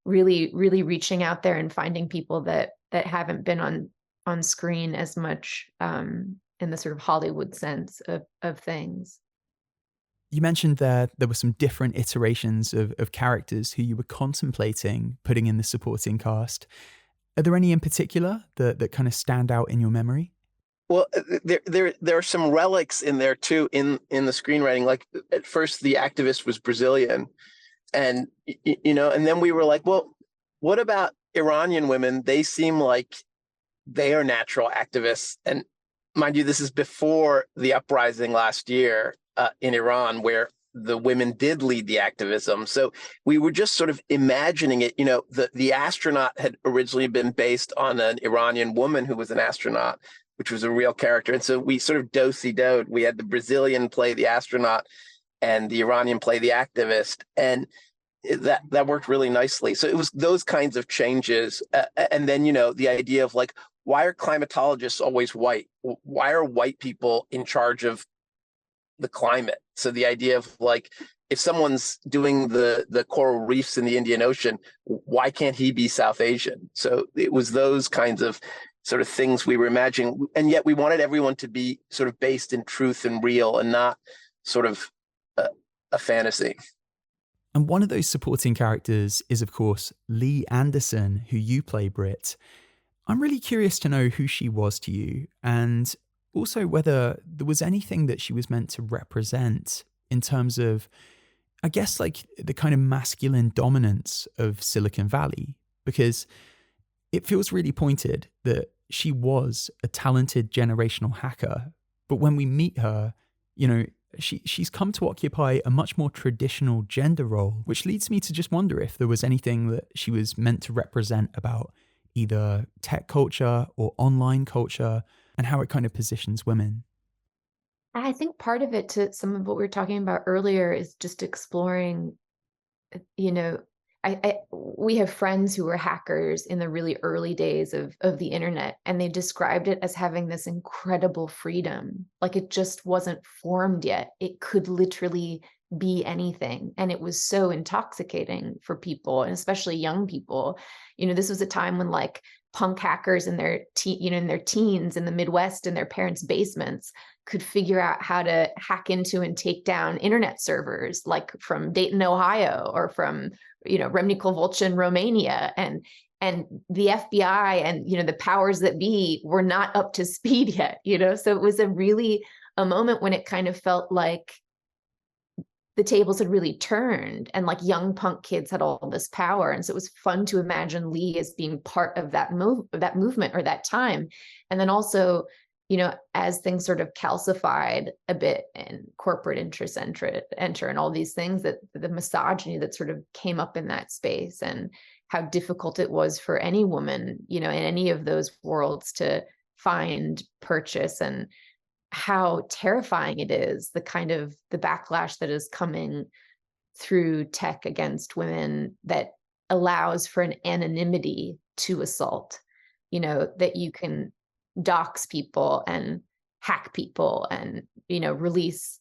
really, really reaching out there and finding people that haven't been on screen as much, in the sort of Hollywood sense of things. You mentioned there were some different iterations of characters who you were contemplating putting in the supporting cast. Are there any in particular that kind of stand out in your memory? Well, there are some relics in there too in the screenwriting. Like at first, the activist was Brazilian, and and then we were like, well, what about Iranian women? They seem like they are natural activists, and mind you, this is before the uprising last year in Iran, where the women did lead the activism. So we were just sort of imagining it. The astronaut had originally been based on an Iranian woman who was an astronaut, which was a real character. And so we sort of do-si-doed. We had the Brazilian play the astronaut and the Iranian play the activist. And that worked really nicely. So it was those kinds of changes. And then, the idea of like, why are climatologists always white? Why are white people in charge of the climate? So the idea of like, if someone's doing the coral reefs in the Indian Ocean, why can't he be South Asian? So it was those kinds of sort of things we were imagining. And yet we wanted everyone to be sort of based in truth and real and not sort of a fantasy. And one of those supporting characters is, of course, Lee Anderson, who you play, Brit. I'm really curious to know who she was to you, and also whether there was anything that she was meant to represent in terms of, I guess, like the kind of masculine dominance of Silicon Valley, because it feels really pointed that she was a talented generational hacker. But when we meet her, she's come to occupy a much more traditional gender role, which leads me to just wonder if there was anything that she was meant to represent about either tech culture or online culture and how it kind of positions women. I think part of it, to some of what we were talking about earlier, is just exploring, we have friends who were hackers in the really early days of the internet, and they described it as having this incredible freedom. Like it just wasn't formed yet. It could literally be anything. And it was so intoxicating for people, and especially young people. This was a time when like punk hackers in their teens in the Midwest in their parents' basements could figure out how to hack into and take down internet servers, like from Dayton, Ohio, or from Remnikov Volcha in Romania, and the FBI and the powers that be were not up to speed yet. So it was a moment when it kind of felt like the tables had really turned, and like young punk kids had all this power. And so it was fun to imagine Lee as being part of that movement or that time. And then also as things sort of calcified a bit and corporate interests enter and all these things, that the misogyny that sort of came up in that space, and how difficult it was for any woman, in any of those worlds to find purchase, and how terrifying it is, the kind of the backlash that is coming through tech against women that allows for an anonymity to assault, that you can dox people and hack people and, release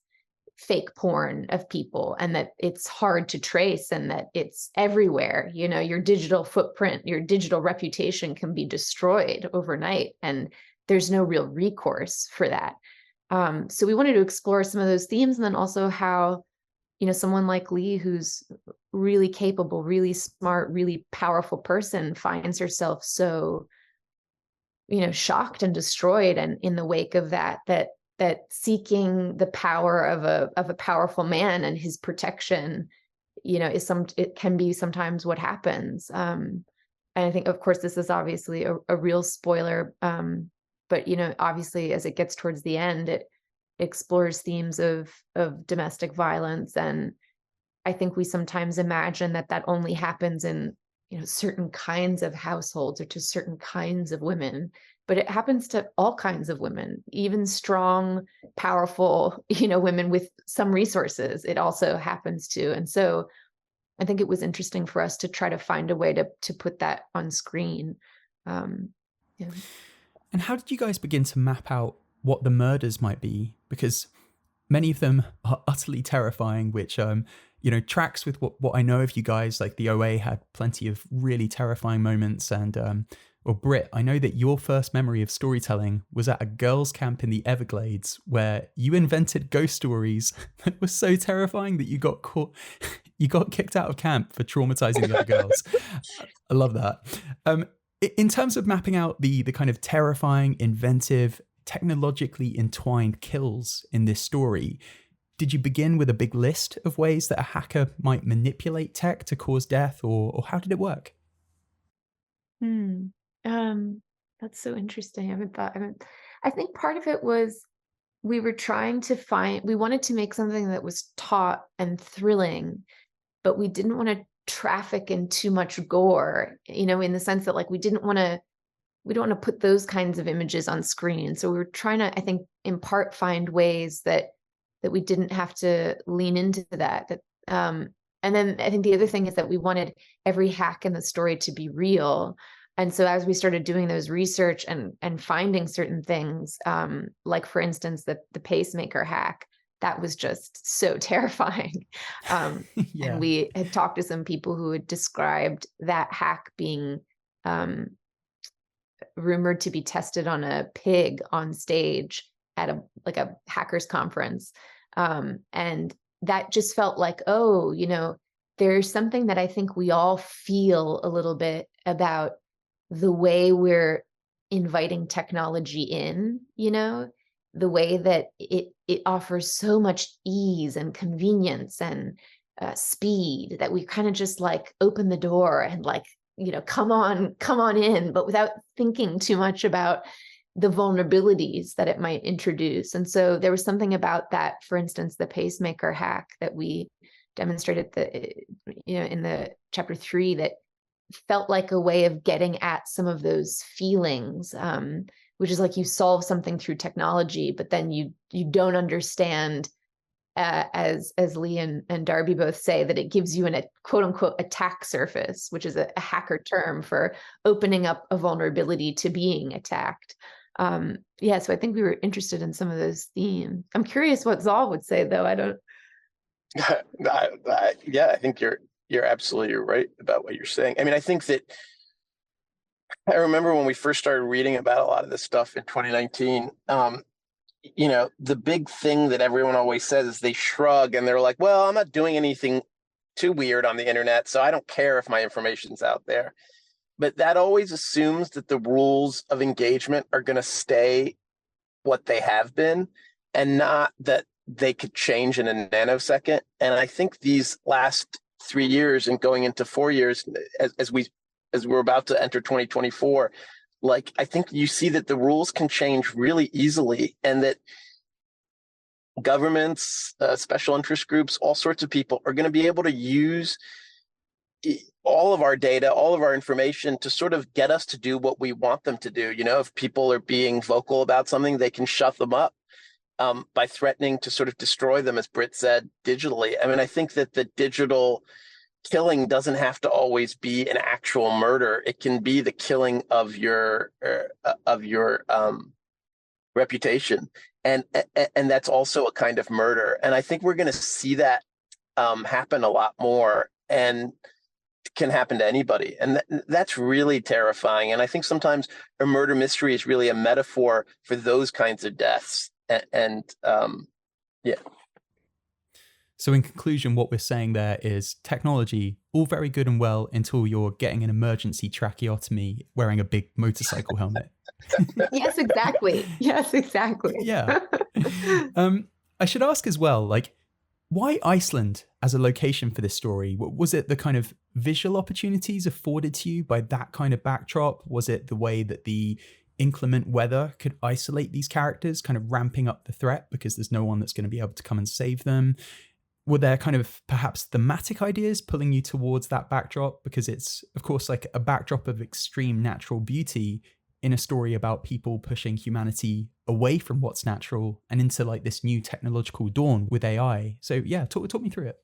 fake porn of people, and that it's hard to trace, and that it's everywhere. Your digital footprint, your digital reputation can be destroyed overnight, and there's no real recourse for that. So we wanted to explore some of those themes, and then also how, someone like Lee, who's really capable, really smart, really powerful person, finds herself so, shocked and destroyed, and in the wake of that seeking the power of a powerful man and his protection, it can be sometimes what happens. And I think, of course, this is obviously a real spoiler, but obviously, as it gets towards the end, it explores themes of domestic violence, and I think we sometimes imagine that only happens in certain kinds of households or to certain kinds of women, but it happens to all kinds of women, even strong, powerful, women with some resources. It also happens to, and so I think it was interesting for us to try to find a way to put that on screen. Yeah. And how did you guys begin to map out what the murders might be? Because many of them are utterly terrifying, which tracks with what I know of you guys. Like the OA had plenty of really terrifying moments, and Brit, I know that your first memory of storytelling was at a girls' camp in the Everglades, where you invented ghost stories that were so terrifying that you got kicked out of camp for traumatizing the other girls. I love that. In terms of mapping out the kind of terrifying, inventive, technologically entwined kills in this story, did you begin with a big list of ways that a hacker might manipulate tech to cause death, or how did it work? That's so interesting. I think part of it was we wanted to make something that was taut and thrilling, but we didn't want to traffic in too much gore, in the sense that we don't want to put those kinds of images on screen. So we were trying to, I think, in part find ways that we didn't have to lean into that. And then I think the other thing is that we wanted every hack in the story to be real. And so as we started doing those research and finding certain things, like for instance, the pacemaker hack, that was just so terrifying. Yeah. And we had talked to some people who had described that hack being rumored to be tested on a pig on stage at a hackers conference. And that just felt like, there's something that I think we all feel a little bit about the way we're inviting technology in, the way that it offers so much ease and convenience and speed, that we kind of just open the door and come on in, but without thinking too much about the vulnerabilities that it might introduce. And so there was something about that, for instance, the pacemaker hack that we demonstrated in the chapter 3, that felt like a way of getting at some of those feelings, which is you solve something through technology, but then you don't understand, as Lee and Darby both say, that it gives you a quote unquote attack surface, which is a hacker term for opening up a vulnerability to being attacked. So I think we were interested in some of those themes. I'm curious what Zal would say, though. I don't. I think you're absolutely right about what you're saying. I mean, I think that I remember when we first started reading about a lot of this stuff in 2019, the big thing that everyone always says is they shrug and they're like, well, I'm not doing anything too weird on the internet, so I don't care if my information's out there. But that always assumes that the rules of engagement are going to stay what they have been, and not that they could change in a nanosecond. And I think these last 3 years and going into 4 years, as we're about to enter 2024, like, I think you see that the rules can change really easily, and that governments, special interest groups, all sorts of people are going to be able to use all of our data, all of our information to sort of get us to do what we want them to do. If people are being vocal about something, they can shut them up by threatening to sort of destroy them, as Brit said, digitally. I mean, I think that the digital killing doesn't have to always be an actual murder. It can be the killing of your reputation, and that's also a kind of murder. And I think we're going to see that happen a lot more, and can happen to anybody, and that's really terrifying. And I think sometimes a murder mystery is really a metaphor for those kinds of deaths. And yeah. So in conclusion, what we're saying there is technology, all very good and well until you're getting an emergency tracheotomy wearing a big motorcycle helmet. Yes, exactly. Yes, exactly. Yeah. I should ask as well, like, why Iceland as a location for this story? Was it the kind of visual opportunities afforded to you by that kind of backdrop? Was it the way that the inclement weather could isolate these characters, kind of ramping up the threat because there's no one that's going to be able to come and save them? Were there kind of perhaps thematic ideas pulling you towards that backdrop? Because it's, of course, like a backdrop of extreme natural beauty in a story about people pushing humanity away from what's natural and into like this new technological dawn with AI. So yeah, talk me through it.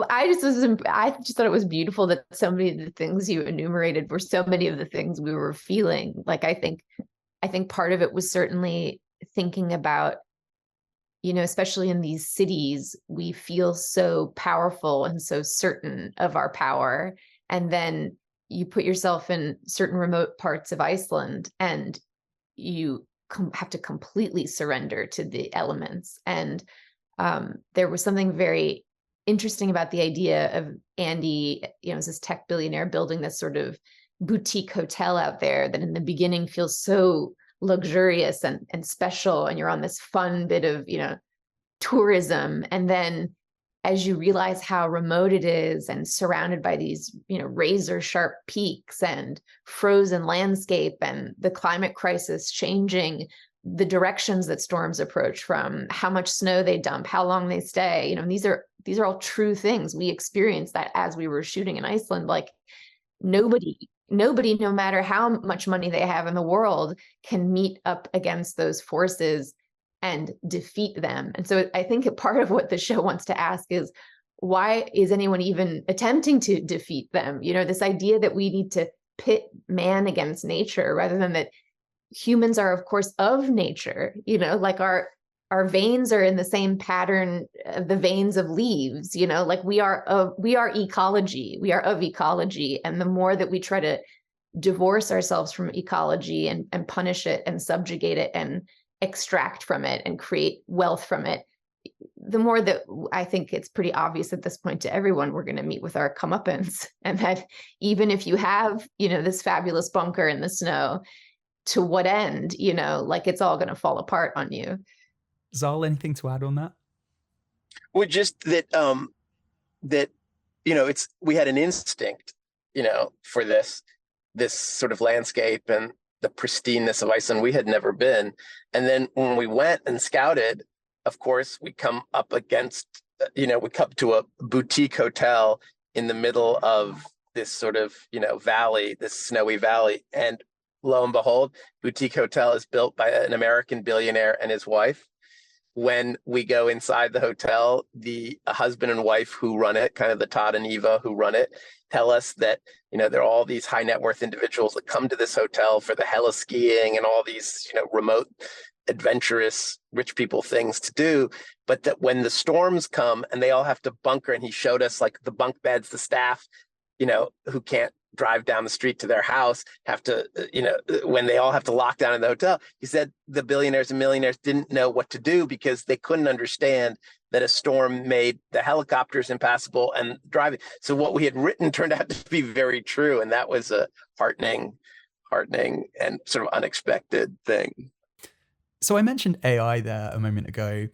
I just thought it was beautiful that so many of the things you enumerated were so many of the things we were feeling. Like, I think part of it was certainly thinking about, especially in these cities, we feel so powerful and so certain of our power. And then you put yourself in certain remote parts of Iceland and you have to completely surrender to the elements. And there was something very interesting about the idea of Andy, as this tech billionaire, building this sort of boutique hotel out there that in the beginning feels so luxurious and special, and you're on this fun bit of tourism, and then as you realize how remote it is and surrounded by these razor sharp peaks and frozen landscape and the climate crisis changing the directions that storms approach from, how much snow they dump, how long they stay, these are all true things. We experienced that as we were shooting in Iceland. Like, nobody, no matter how much money they have in the world, can meet up against those forces and defeat them. And so I think a part of what the show wants to ask is, why is anyone even attempting to defeat them? This idea that we need to pit man against nature, rather than that humans are, of course, of nature, like our veins are in the same pattern of the veins of leaves, like we are ecology, we are of ecology. And the more that we try to divorce ourselves from ecology and punish it and subjugate it and extract from it and create wealth from it, the more that I think it's pretty obvious at this point to everyone, we're going to meet with our comeuppance. And that even if you have, this fabulous bunker in the snow, to what end, like it's all going to fall apart on you. Zal, anything to add on that? Well, just that, we had an instinct, for this sort of landscape and the pristineness of Iceland. We had never been. And then when we went and scouted, of course, we come up against, we come to a boutique hotel in the middle of this sort of, valley, this snowy valley. And lo and behold, boutique hotel is built by an American billionaire and his wife. When we go inside the hotel, the husband and wife who run it, kind of the Todd and Eva who run it, tell us that, there are all these high net worth individuals that come to this hotel for the heli skiing and all these, remote, adventurous, rich people things to do. But that when the storms come and they all have to bunker, and he showed us like the bunk beds, the staff, who can't drive down the street to their house, have to, when they all have to lock down in the hotel, he said the billionaires and millionaires didn't know what to do because they couldn't understand that a storm made the helicopters impassable and driving. So what we had written turned out to be very true. And that was a heartening and sort of unexpected thing. So I mentioned AI there a moment ago.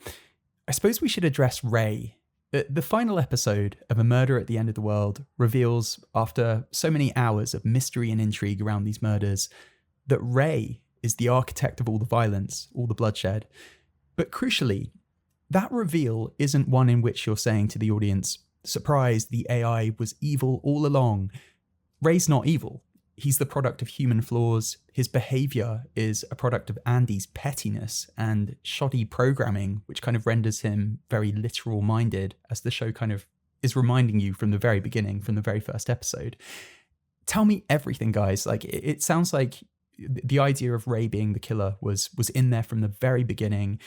I suppose we should address Ray The final episode of A Murder at the End of the World reveals, after so many hours of mystery and intrigue around these murders, that Ray is the architect of all the violence, all the bloodshed. But crucially, that reveal isn't one in which you're saying to the audience, surprise, the AI was evil all along. Ray's not evil. He's the product of human flaws. His behavior is a product of Andy's pettiness and shoddy programming, which kind of renders him very literal minded, as the show kind of is reminding you from the very beginning, from the very first episode. Tell me everything, guys. Like, it sounds like the idea of Ray being the killer was in there from the very beginning.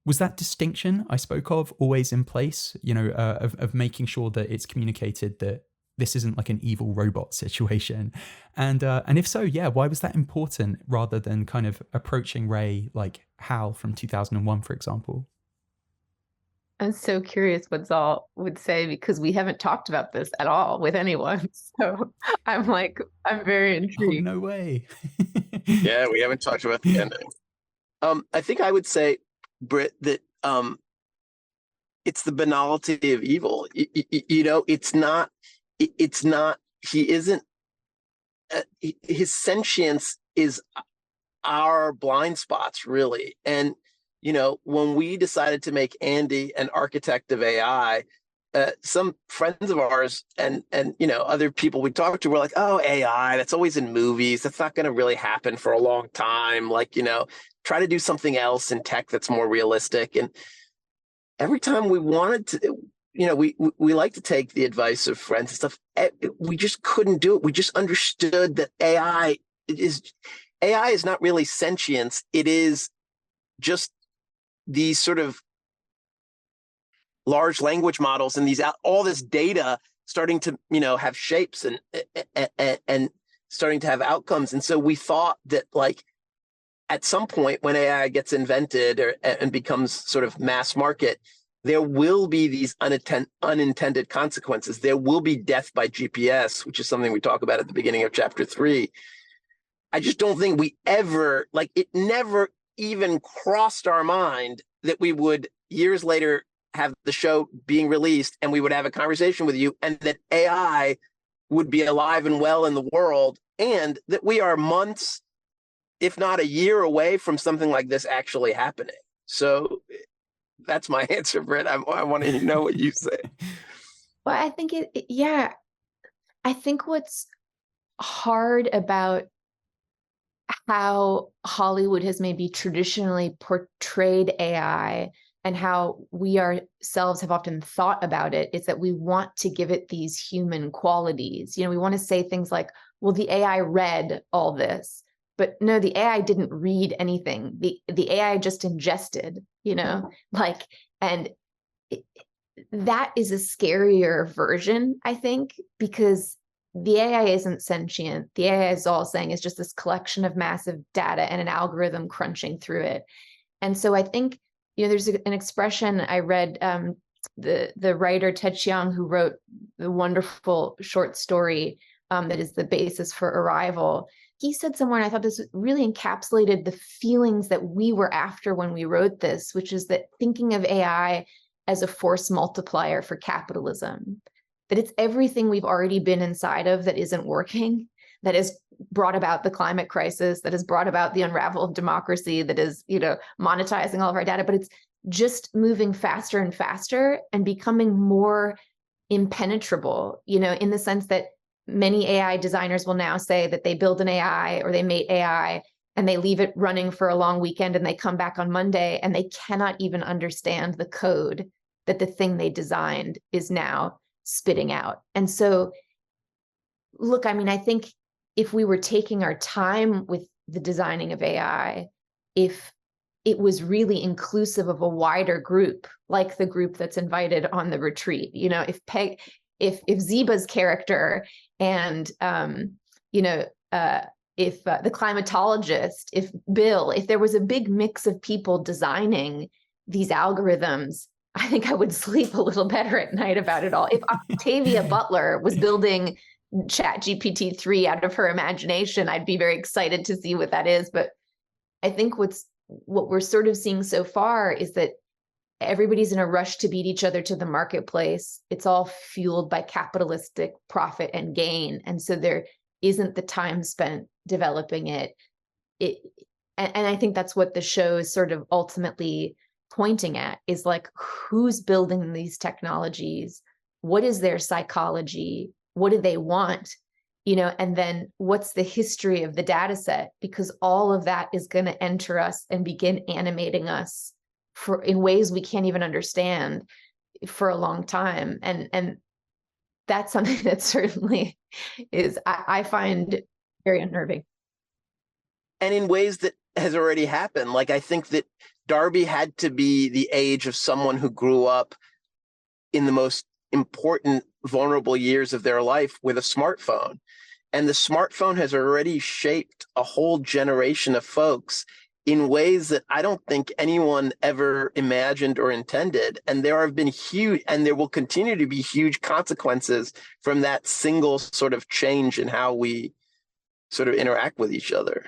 Was that distinction I spoke of always in place, of making sure that it's communicated that this isn't like an evil robot situation? And if so, yeah, why was that important rather than kind of approaching Ray like Hal from 2001, for example? I'm so curious what Zal would say, because we haven't talked about this at all with anyone. So I'm very intrigued. Oh, no way. Yeah, we haven't talked about the ending. I think I would say, Brit, that it's the banality of evil. It's not, he isn't, his sentience is our blind spots, really. And, when we decided to make Andy an architect of AI, some friends of ours and other people we talked to were like, oh, AI, that's always in movies. That's not going to really happen for a long time. Like, try to do something else in tech that's more realistic. And every time we wanted to, we like to take the advice of friends and stuff. We just couldn't do it. We just understood that AI is not really sentience. It is just these sort of large language models and all this data starting to, have shapes and starting to have outcomes. And so we thought that, like, at some point when AI gets invented and becomes sort of mass market, there will be these unintended consequences. There will be death by GPS, which is something we talk about at the beginning of chapter 3. I just don't think we ever, it never even crossed our mind that we would years later have the show being released and we would have a conversation with you, and that AI would be alive and well in the world, and that we are months, if not a year, away from something like this actually happening. So that's my answer, Britt. I want to know what you say. Well, I think I think what's hard about how Hollywood has maybe traditionally portrayed AI and how we ourselves have often thought about it is that we want to give it these human qualities. We want to say things like, well, the AI read all this, but no, the AI didn't read anything. The AI just ingested, and that is a scarier version, I think, because the AI isn't sentient. The AI, as Zal is saying, is just this collection of massive data and an algorithm crunching through it. And so I think, there's an expression I read, the writer Ted Chiang, who wrote the wonderful short story that is the basis for Arrival. He said somewhere, and I thought this really encapsulated the feelings that we were after when we wrote this, which is that thinking of AI as a force multiplier for capitalism, that it's everything we've already been inside of that isn't working, that has brought about the climate crisis, that has brought about the unravel of democracy, that is, monetizing all of our data, but it's just moving faster and faster and becoming more impenetrable, in the sense that many AI designers will now say that they build an AI or they mate AI and they leave it running for a long weekend and they come back on Monday and they cannot even understand the code that the thing they designed is now spitting out. And so, look, I think if we were taking our time with the designing of AI, if it was really inclusive of a wider group, like the group that's invited on the retreat, if Zeba's character and, if the climatologist, if Bill, if there was a big mix of people designing these algorithms, I think I would sleep a little better at night about it all. If Octavia Butler was building ChatGPT-3 out of her imagination, I'd be very excited to see what that is. But I think what we're sort of seeing so far is that everybody's in a rush to beat each other to the marketplace. It's all fueled by capitalistic profit and gain. And so there isn't the time spent developing it. And I think that's what the show is sort of ultimately pointing at, is like, who's building these technologies? What is their psychology? What do they want? And then what's the history of the data set? Because all of that is going to enter us and begin animating us in ways we can't even understand for a long time. And that's something that certainly is, I find very unnerving. And in ways that has already happened. Like, I think that Darby had to be the age of someone who grew up in the most important, vulnerable years of their life with a smartphone. And the smartphone has already shaped a whole generation of folks in ways that I don't think anyone ever imagined or intended. And there have been huge, and there will continue to be huge consequences from that single sort of change in how we sort of interact with each other.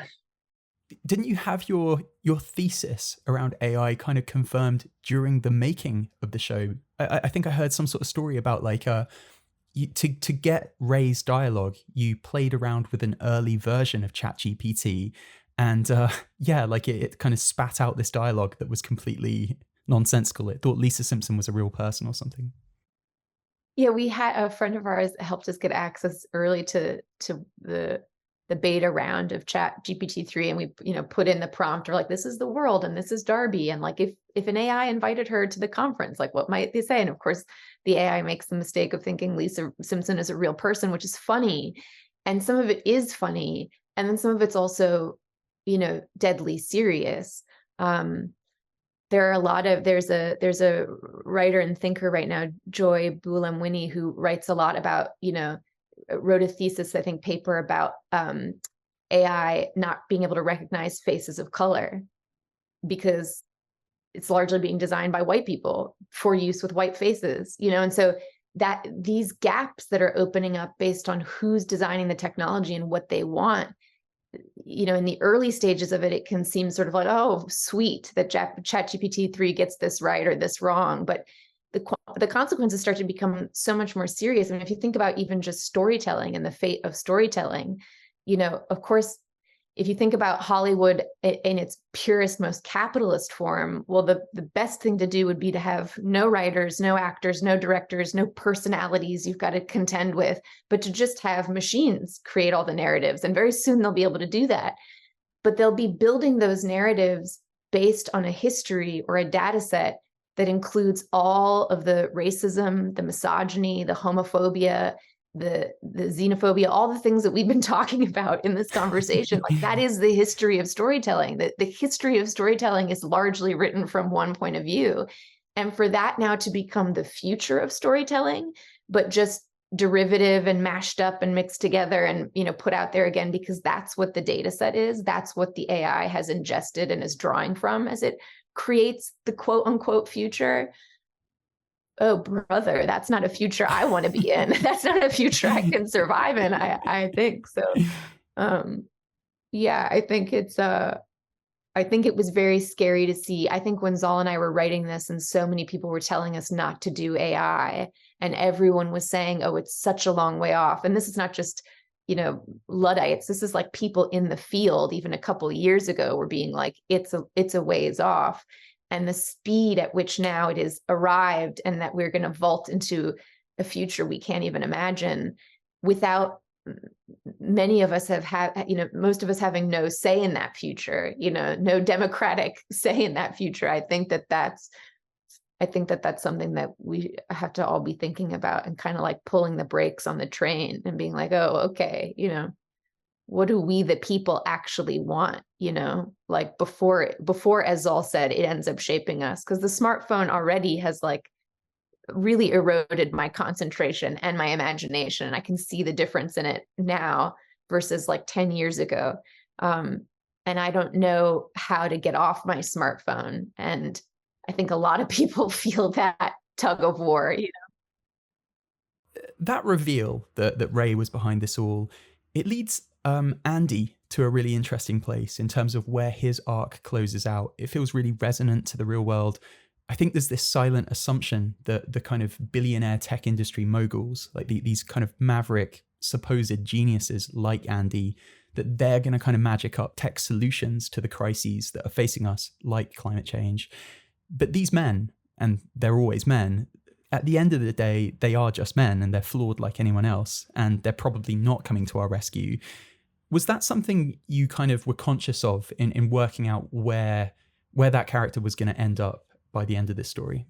Didn't you have your thesis around AI kind of confirmed during the making of the show? I think I heard some sort of story about like to get Ray's dialogue, you played around with an early version of ChatGPT, and like it kind of spat out this dialogue that was completely nonsensical. It thought Lisa Simpson was a real person or something. Yeah, we had a friend of ours helped us get access early to the beta round of ChatGPT-3, and we put in the prompt, or like, this is the world and this is Darby, and like if an AI invited her to the conference, like what might they say? And of course the AI makes the mistake of thinking Lisa Simpson is a real person, which is funny, and some of it is funny, and then some of it's also deadly serious. There are a lot of there's a writer and thinker right now, Joy Buolamwini, who writes a lot about wrote a thesis, I think, paper about AI not being able to recognize faces of color because it's largely being designed by white people for use with white faces, and so that these gaps that are opening up based on who's designing the technology and what they want, in the early stages of it, it can seem sort of like, oh, sweet that ChatGPT-3 gets this right or this wrong, but the consequences start to become so much more serious. I mean, if you think about even just storytelling and the fate of storytelling, of course, if you think about Hollywood in its purest, most capitalist form, well, the best thing to do would be to have no writers, no actors, no directors, no personalities you've got to contend with, but to just have machines create all the narratives. And very soon they'll be able to do that. But they'll be building those narratives based on a history or a data set that includes all of the racism, the misogyny, the homophobia, the xenophobia, all the things that we've been talking about in this conversation. Like, that is the history of storytelling. The history of storytelling is largely written from one point of view. And for that now to become the future of storytelling, but just derivative and mashed up and mixed together and put out there again, because that's what the data set is, that's what the AI has ingested and is drawing from as it creates the quote unquote future. Oh, brother, that's not a future I want to be in. That's not a future I can survive in, I think. So yeah, I think it was very scary to see. I think when Zal and I were writing this and so many people were telling us not to do AI, and everyone was saying, oh, it's such a long way off. And this is not just Luddites. This is like people in the field, even a couple of years ago, were being like, it's a ways off. And the speed at which now it is arrived, and that we're going to vault into a future we can't even imagine, without many of us have had, most of us having no say in that future, no democratic say in that future. I think that that's something that we have to all be thinking about, and kind of like pulling the brakes on the train and being like, oh, okay, what do we, the people, actually want? Like before, as Zal said, it ends up shaping us, because the smartphone already has like really eroded my concentration and my imagination. And I can see the difference in it now versus like 10 years ago. And I don't know how to get off my smartphone. And I think a lot of people feel that tug of war. That reveal that Ray was behind this all, it leads Andy to a really interesting place in terms of where his arc closes out. It feels really resonant to the real world. I think there's this silent assumption that the kind of billionaire tech industry moguls, like these kind of maverick supposed geniuses like Andy, that they're going to kind of magic up tech solutions to the crises that are facing us, like climate change. But these men, and they're always men, at the end of the day, they are just men and they're flawed like anyone else, and they're probably not coming to our rescue. Was that something you kind of were conscious of in working out where that character was going to end up by the end of this story?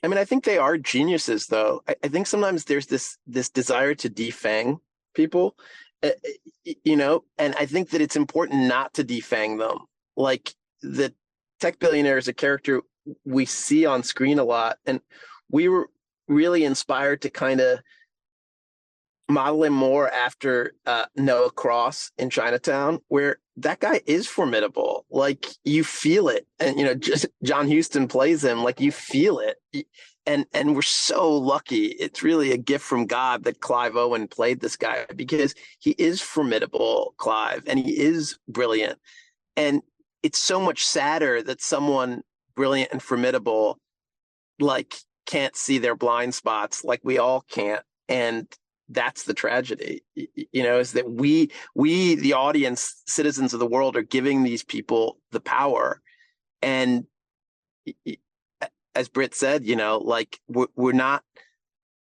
I mean, I think they are geniuses, though. I think sometimes there's this desire to defang people, and I think that it's important not to defang them. Like, the tech billionaire is a character we see on screen a lot, and we were really inspired to kind of model him more after Noah Cross in Chinatown, where that guy is formidable. Like, you feel it, and just John Huston plays him, like, you feel it, and we're so lucky. It's really a gift from God that Clive Owen played this guy, because he is formidable, Clive, and he is brilliant. And it's so much sadder that someone brilliant and formidable, like, can't see their blind spots, like we all can't. And that's the tragedy, is that we, the audience, citizens of the world, are giving these people the power. And as Brit said, like, we're not,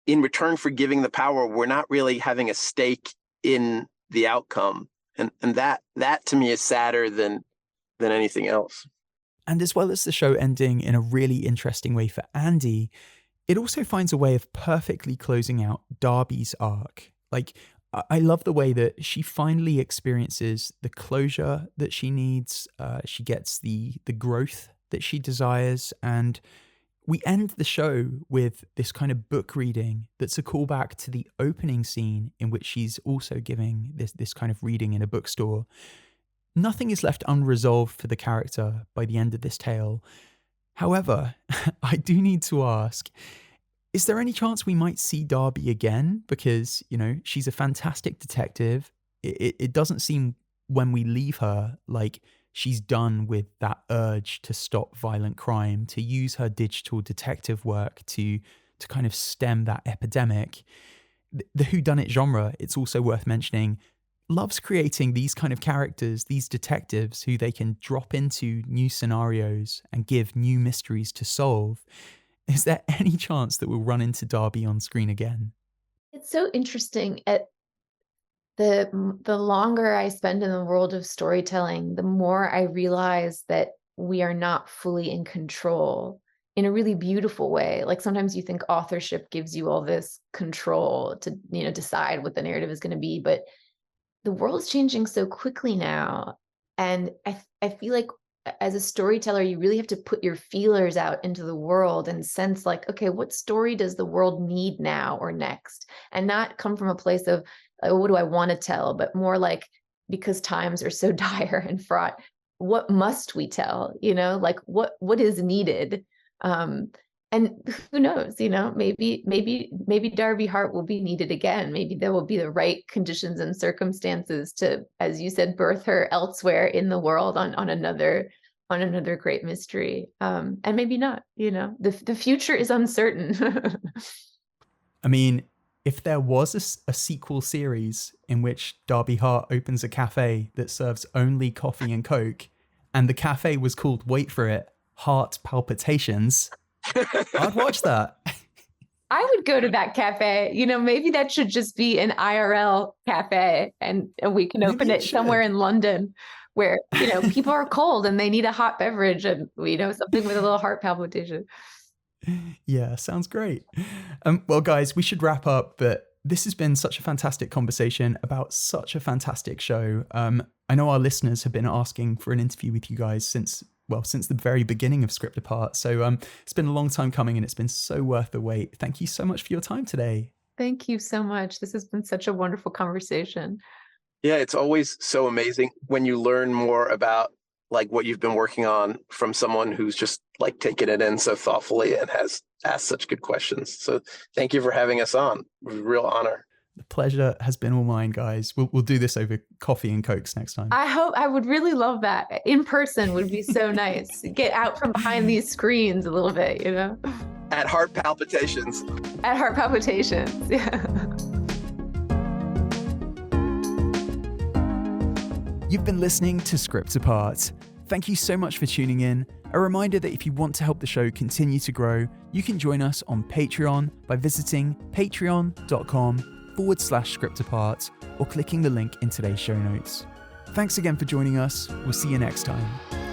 in return for giving the power, we're not really having a stake in the outcome. And that to me is sadder than anything else. And as well as the show ending in a really interesting way for Andy, it also finds a way of perfectly closing out Darby's arc. Like, I love the way that she finally experiences the closure that she needs. She gets the growth that she desires. And we end the show with this kind of book reading that's a callback to the opening scene, in which she's also giving this kind of reading in a bookstore. Nothing is left unresolved for the character by the end of this tale. However, I do need to ask, is there any chance we might see Darby again? Because, she's a fantastic detective. It doesn't seem, when we leave her, like she's done with that urge to stop violent crime, to use her digital detective work to kind of stem that epidemic. The whodunit genre, it's also worth mentioning, loves creating these kind of characters, these detectives who they can drop into new scenarios and give new mysteries to solve. Is there any chance that we'll run into Darby on screen again? It's so interesting. The longer I spend in the world of storytelling, the more I realize that we are not fully in control in a really beautiful way. Like, sometimes you think authorship gives you all this control to, decide what the narrative is going to be, but the world's changing so quickly now. And I feel like as a storyteller, you really have to put your feelers out into the world and sense, like, okay, what story does the world need now or next? And not come from a place of, what do I want to tell? But more like, because times are so dire and fraught, what must we tell? Like, what is needed? And who knows, maybe Darby Hart will be needed again. Maybe there will be the right conditions and circumstances to, as you said, birth her elsewhere in the world on another great mystery. And maybe not, the future is uncertain. I mean, if there was a sequel series in which Darby Hart opens a cafe that serves only coffee and Coke, and the cafe was called, wait for it, Heart Palpitations, I'd watch that. I would go to that cafe. Maybe that should just be an IRL cafe, and we can open it somewhere in London where, people are cold and they need a hot beverage, and, something with a little heart palpitation. Yeah, sounds great. Well, guys, we should wrap up, but this has been such a fantastic conversation about such a fantastic show. I know our listeners have been asking for an interview with you guys since the very beginning of Script Apart. So it's been a long time coming, and it's been so worth the wait. Thank you so much for your time today. Thank you so much. This has been such a wonderful conversation. Yeah, it's always so amazing when you learn more about, like, what you've been working on from someone who's just, like, taken it in so thoughtfully and has asked such good questions. So thank you for having us on. It was a real honor. The pleasure has been all mine, guys. We'll do this over coffee and Cokes next time. I would really love that. In person would be so nice. Get out from behind these screens a little bit, you know? At heart palpitations. At heart palpitations, yeah. You've been listening to Script Apart. Thank you so much for tuning in. A reminder that if you want to help the show continue to grow, you can join us on Patreon by visiting patreon.com/scriptapart or clicking the link in today's show notes. Thanks again for joining us. We'll see you next time.